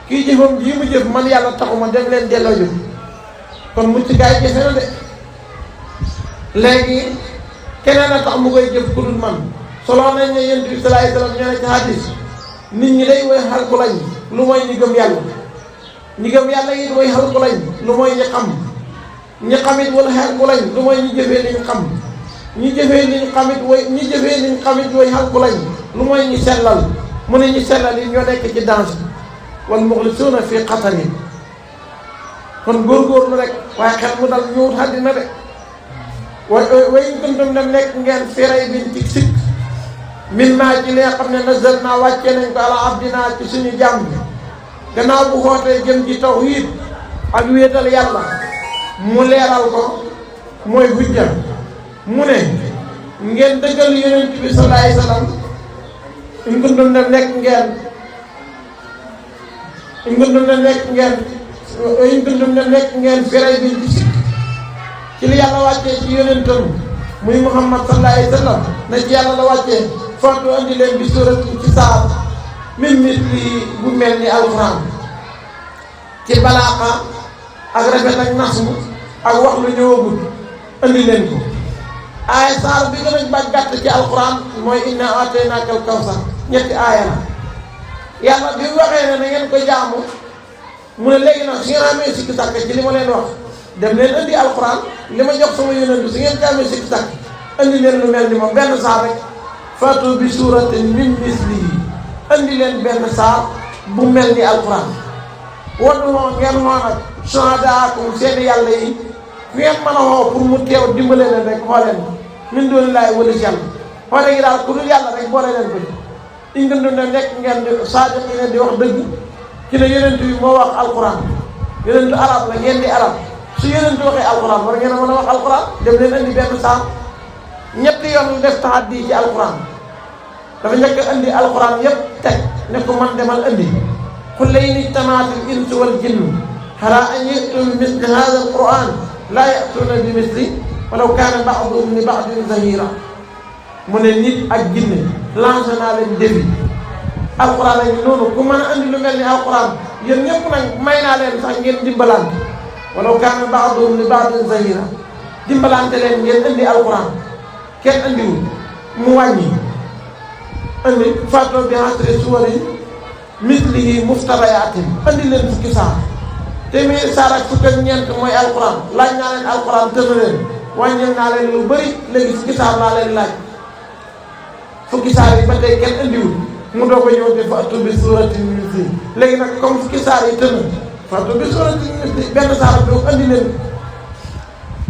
kii jëfam jii mu jëf man yàlla taxuma dem leen delloo jëf kon mucc gaay jafe na de léegi keneen a tax mu koy jëf ku dul man solo nañ ne yonent bi sallallahu alayhi wasallam nee na ci hadis nit ñi day woy xalku lañ lu mooy ñi gëm yàlla ñi gëm yàlla it woy xalku lañ lu mooy ñi xam ñi xamit wala xalku lañ lu mooy ñi jëfee liñ xam ñi jëfee liñ xamit woy xalku lañ lu mooy ñi sellal mu ne ñi sellal yi ñoo nekk ci danger wal muxlisuuna fii xatarin kon góorgóorlu rek waaye xel mu dal ñëwut àddina de way kuntum dem nekk ngeen firay bin ci sikk min naa ci li nga xam ne nazal naa wàccee nañ ko ala abdina ci suñu jàmm bi gannaaw bu xootee jëm ci tawhiid ak wéetal yàlla mu leeral ko mooy hujja mu ne ngeen dëggal yonent bi sallallahu alayhi wasallam in kuntum dem nekk ngeen firay bin ci sikk ci li yàlla wàccee ci yonentam muy Muhammad sallallahu alayhi wasallam na ci yàlla la wàccee foofu andi leen bi suratin ci saar min misli bu mel ni alxuraan ci balaaxa ak rafet ak nasmu ak wax lu ñëwagul andi leen ko aaya saar bi gën a ba gàtt ci alxuraan mooy inna ataynaakal kawsar ñetti aaya la yàlla bi waxee ne na ngeen ko jaamu mu ne léegi nag su ngeen amee sikki sàkk ci li ma leen wax dem leen andi alxuraan li ma jox sama yonent su ngeen ci amee sikki sàkk andi leen lu mel ni moom benn saar rek fatu bi suratin min mislihi andi leen benn saar bu mel ni alxuraan wadu moo ngeen xoo nag shuhadaakum seen yàlla yi fi ngeen mën a xoo pour mu teew dimbale leen rek xoo leen min dooni laay wala si yàlla xoole gi daal ku dul yàlla rek boole leen ko ci ngëndu ne nekk ngeen di saadiqiina di wax dëgg ci ne yonent bi moo wax alxuraan yonentu arab la ngeen di arab su yonentu waxee alxuraan war ngeen a mën a wax alxuraan dem leen andi benn saar ñetti yoon def taxaddi ci alxuraan dafa njëkk andi alxuraan yépp teg ne ko man demal andi qul la in ijtamaatil insu wal jinnu alaa an ya'tuu bi misli haadha alquran laa ya'tuuna bi misli walaw kaana ba'duhum li ba'din zahiira mu ne nit ak jinne lancé naa leen défi alxuraan lañu noonu ku mën a andi lu mel ni alxuraan yéen ñëpp nag may naa leen sax ngeen dimbalante walaw kaana ba'duhum li ba'din zahiira dimbalante leen ngeen andi alxuraan kenn andiwul mu wàññi andi faatoo bi hasri suwarin mislihi muftarayaatin andi leen fukki saar téeméeri saar ak fukk ak ñeent mooy alxuraan laaj naa leen alxuraan tëna leen wàññil naa leen lu bëri léegi fukki saar laa leen laaj fukki saar yi ba tey kenn andiwul mu doog a ñëw te faatu bi suratin mislihi léegi nag comme fukki saar yi tëna faatu bi suratin mislihi benn saar bi andi leen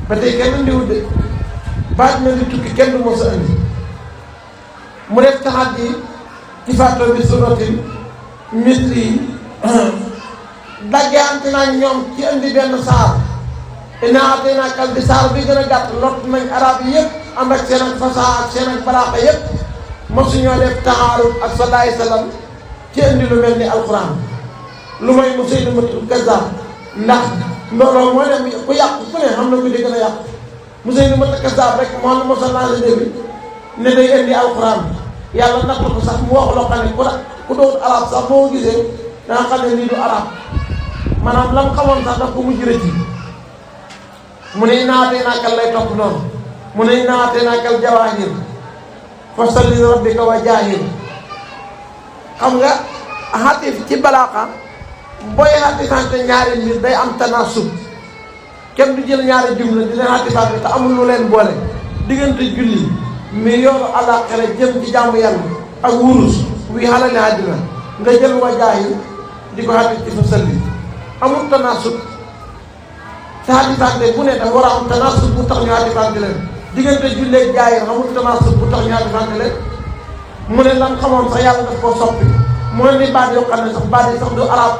ba tey kenn andiwul de baat na di tukki kenn du mos a andi mu def taxaddi ci faatu bi suratin mislihi daggante nañ ñoom ci andi benn saar inna ataynaakal bi saar bi gën a gàtt lott nañ arab yi yëpp ànd ak seen ak fasaa ak seen ak balaaxa yëpp mosuñoo def taaruf ak sallallahu alayhi wasallam ci andi lu mel ni alquran lu may Musaylamatul Kazzaab ndax looloo moo dem ku yàqu ku ne xam na ku di gën a yàqu Musaylamatul Kazzaab rek moo na mosa lancé débi ne day indi alquran yàlla natt ko sax mu wax loo xam ne ku doon arab sax boo gisee danga xam ne lii du arab maanaam lam xamoon sax daf ko mujj rëcc mu ne naatee naakal lay topp noonu mu ne naatee naakal jawaahir fa salli rabbika wa jaahir xam nga xatif ci balaaxa booy xatifante ñaari mbir day am tanasub kenn du jël ñaari jumla di leen xatifante te amul lu leen boole diggante julli mi yoonu àllaaxira jëm ci jàmm yàlla ak wurus wi xalali àddina nga jël wa jaahir di ko xatif ci fa salli amul tanasub te xatifante bu ne dafa war a am tanasub bu tax ñu xatifante leen diggante julleeg jaayir amul tanasub bu tax ñu xatifante leen mu ne lan xamoon sax yàlla daf koo soppi mu ne ni baat yoo xam ne sax baat yi sax du arab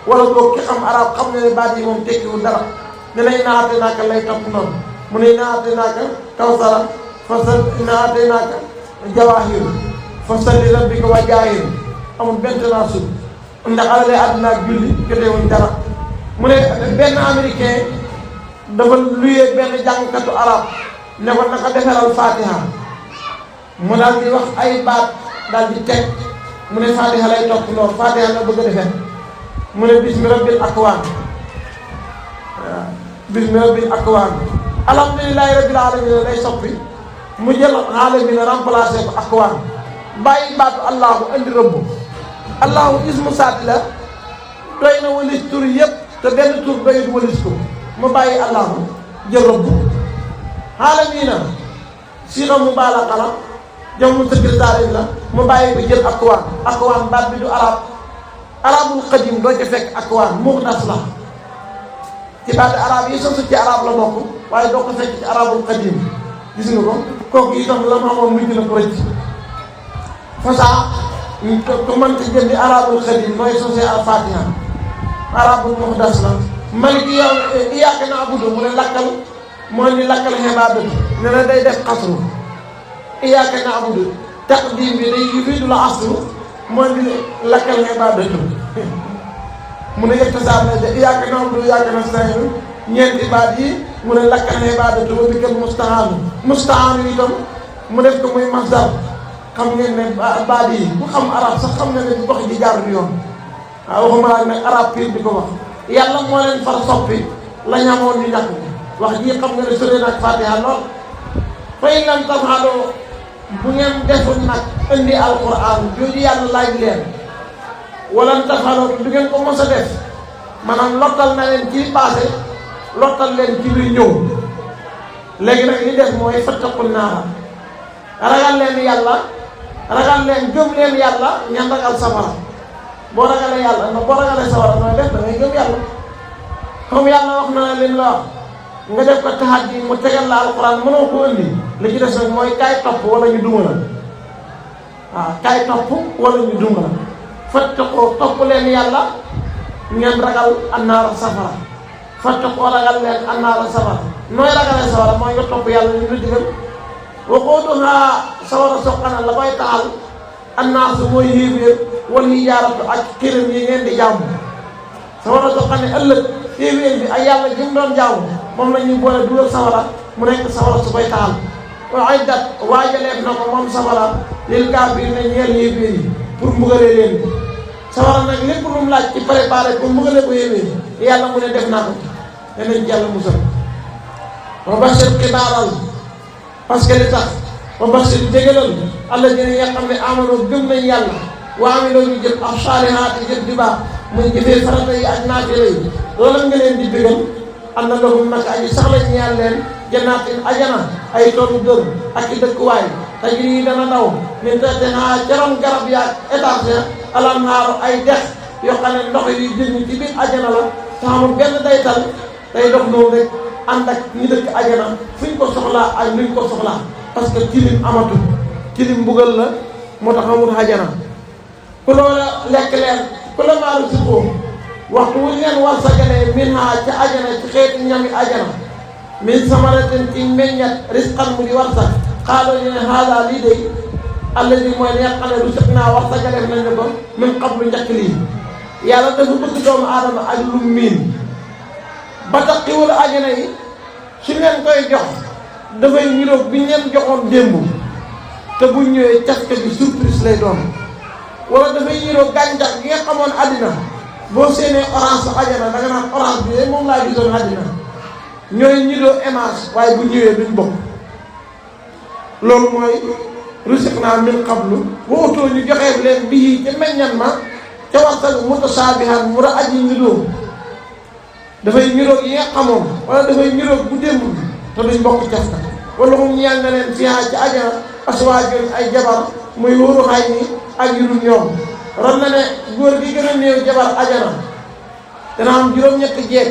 wala boog ki xam arab xam ne baat yi moom tekkiwul dara ne lay naate naaka lay topp noonu mu ne naate naaka kawsara fasal naate naaka jawaahir fasalli rabbika wa jaahir amul benn tanasub ndax alale àdduna ak julli jotewuñ dara mu ne benn américain dafa luyee benn jàngkatu arab ne ko naka defaral fatiha mu daal di wax ay baat daal di teg mu ne fatiha lay topp loolu fatiha la bëgg a defee mu ne bismi rabbil akwaan bismi rabbil akwaan alhamdulillahi rabbil alamin lay soppi mu jël aalamiina remplacé ko akwaan bàyyi baatu allahu andi rëbb. allahu ismu saat la doy na walis tur yëpp te benn tur doyut walis ko mu bàyyi allahu jël rëbb. aalamiina sixa mubaalaxa la jam mu secrétaire la mu bàyyi ko jël akwaan baat bi du arabul qadim doo ca fekk akwaan muxdas la ci baati arab yi sosu ci arab la bokk waaye doo ko fekk ci arabul qadim. gis nga ko kooku itam la ma xamoon mujj na ko rëcc fasaa ko mënta jëndi arabul qadim mooy sosé al fatiha arabul muxdas la maliki yow iyyaka na'budu mu ne lakkal moo ni lakkal xibaadatu ne na day def xasru iyyaka na'budu taqdim bi day yufiidu la asru moo ni lakkal xibaadatu mu ne yëpp tasaar na de iyyaka na'budu wa iyyaka nasta'iin ñeenti baat yi mu ne lakkal xibaadatu wa bikal mustahaanu itam mu def ko muy masdar. xam ngeen ne baat yi ku xam arab sax xam nga ne wax ji jaar du yoon waaw waxuma nag arab pire di ko wax yàlla moo leen far soppi la ñamoon ñu ñàkk wax ji xam nga ne sore nag fatiha lool fa in lam taf'alu bu ngeen deful nag indi alquran jooju yàlla laaj leen wala taf'alu du ngeen ko mos a def maanaam lottal na leen ci passé lottal leen ci luy ñëw léegi nag li def mooy fattaqun naara ragal leen yàlla ragal leen gëm leen yàlla ñan ragal safara boo ragalee yàlla ndax boo ragalee safara nooy def da ngay gëm yàlla comme yàlla wax na leen la wax nga def ko tahaddi mu tegal la alquran mënoo ko indi li ci des nag mooy kaay topp wala ñu duma la waaw kaay topp wala ñu duma la fattaqoo topp leen yàlla ngeen ragal annaara safara fattaqoo ragal leen annaara safara nooy ragalee safara mooy nga topp yàlla ñu la digal waquuduha sawara soqana la koy taal annaasu mooy yéeféer wal hijaaratu ak këram yi ngeen di jàmm sawara soqane ëllëg yéeféer bi ak yàlla ji mu doon jàmm moom la ñuy boole dugal sawara mu nekk sawara su koy taal wa iddat waajaleef na ko moom sawara lil kaafiriin ne ñeel yéeféer yi pour mbugalee leen sawara nag lépp lu mu laaj ci préparé pour mbugalee ko yéeféer yi yàlla mu ne def naa ko te nañ ci yàlla musal wa bashir xibaaral parce que li tax ba bashir dégalal alladina nga xam ne amano gëm nañ yàlla wa amiloo ñu jëf ak saalihaati jëf di baax muy jëfee farata yi ak naafila yi loolu nga leen di bégal am na lahum naka aji sax la ñeel leen jannaatin ajana ay toolu dër ak i dëkkuwaay tajri yi dana daw min tahtihaa caroon garab yaak étage alanhaaru ay dex yoo xam ne ndox yi jënd ci biir ajana la te amul benn daytal day dox noonu rek ànd ak ñi dëkk ajana fuñ ko soxlaa ak nuñ ko soxlaa parce que tilim amatul tilim mbugal la moo tax amul ajana ku loola lekk leen ku la maaru si ko waxtu wuñ leen war sagalee min ha ca ajana ci xeeti ñami ajana min samaratin ci meññat risqan mu di war sax xaaloo ñu ne haada lii day alladi mooy li nga xam ne rusiq naa war sagaleef nañ ne ko min qablu njëkk lii yàlla dafa bëgg doomu aadama ak lu miin ba tax xiwul ajana yi su leen koy jox dafay niroog bi ñu leen joxoon démb te bu ñëwee cafka bi surprise lay doon wala dafay niroog gàncax gi nga xamoon àddina boo séenee orange sa ajana da nga naan orange bi moom laa gisoon àddina ñooy niroo image waaye bu ñëwee duñ bokk loolu mooy rusiqnaa min qablu wootoo ñu joxee leen bii ca meññan ma ca waxtaan mutasaabihan mu ra aji niroo dafay niroog yi nga xamoon wala dafay niroog bu démb bi te duñ bokk cafka wala moom ñeel na leen fiihaa ci ajana aswaajun ay jabar muy wóoru xay ni ak yu dul ñoom ron na ne góor gi gën a néew jabar ajana dana am juróom-ñetti jeeg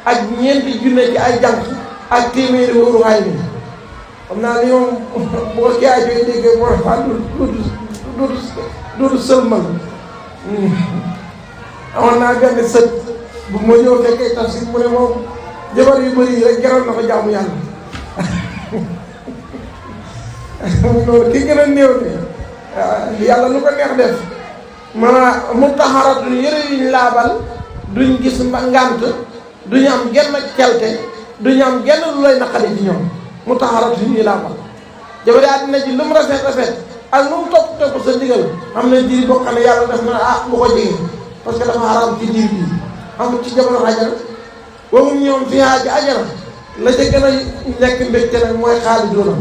ak ñeenti junne ci ay jànq ak téeméeri wóoru xay ni xam naa li moom bu ko kii ajooy déggee mooy waa doodu sëlmal amoon naa benn sët bu ma ñëw fekkee tafsir mu ne moom jabar yu bëri yi rek jaral na ko jaamu yàlla loolu ki gën a néew ne yàlla lu ko neex def ma mutaharatun yëre yuñ laabal duñ gis ngànt duñu am genn celte duñu am genn lu lay naqari ci ñoom mutaharatun ñuy laabal jabar yi àddina ji lu mu rafet rafet ak lu mu topp topp sa ndigal xam ne diir boo xam ne yàlla def na bu ko jege parce que dafa xaraam ci diir bi amul ci jamono ajana waxum ñoom fiihaa ci ajana la ca gën a nekk mbégte nag mooy xaalidoona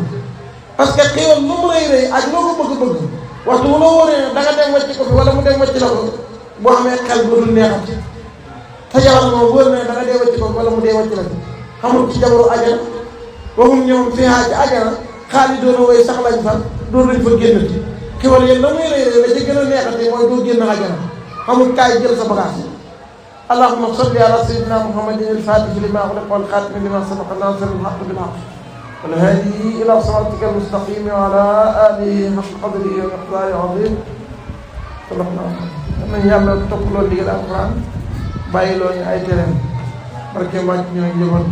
parce que xéewal lu mu rëy rëy ak loo ko bëgg-bëgg waxtu bu la wóoree ne da nga dem wàcc ko fi wala mu dem wàcc la ko boo amee xel bu dul neexati te jabar moom wóor na da nga dee wàcc ko fi wala mu dee wàcc la ko xamul ci jabaru ajana waxum ñoom fiihaa ci ajana xaalis doona woy sax lañ fa doon lañ fa génnati xéewal yéen la muy rëy rëy la ci gën a neexati mooy doo génn ajana xamul kaay jël sa bagage allahumma salli ala sayyidina muhammadin al-fatihi lima ughliqa wal khatimi lima sabaqa nasir al-haqq bil haqq wal hadi ila siratika al-mustaqim wa ala alihi haqqa qadrihi wa miqdarihi azim sallallahu alayhi yàlla toppaloo digal alquran bàyyiloo ñu ay tereem barke wàcc ñoo njaboot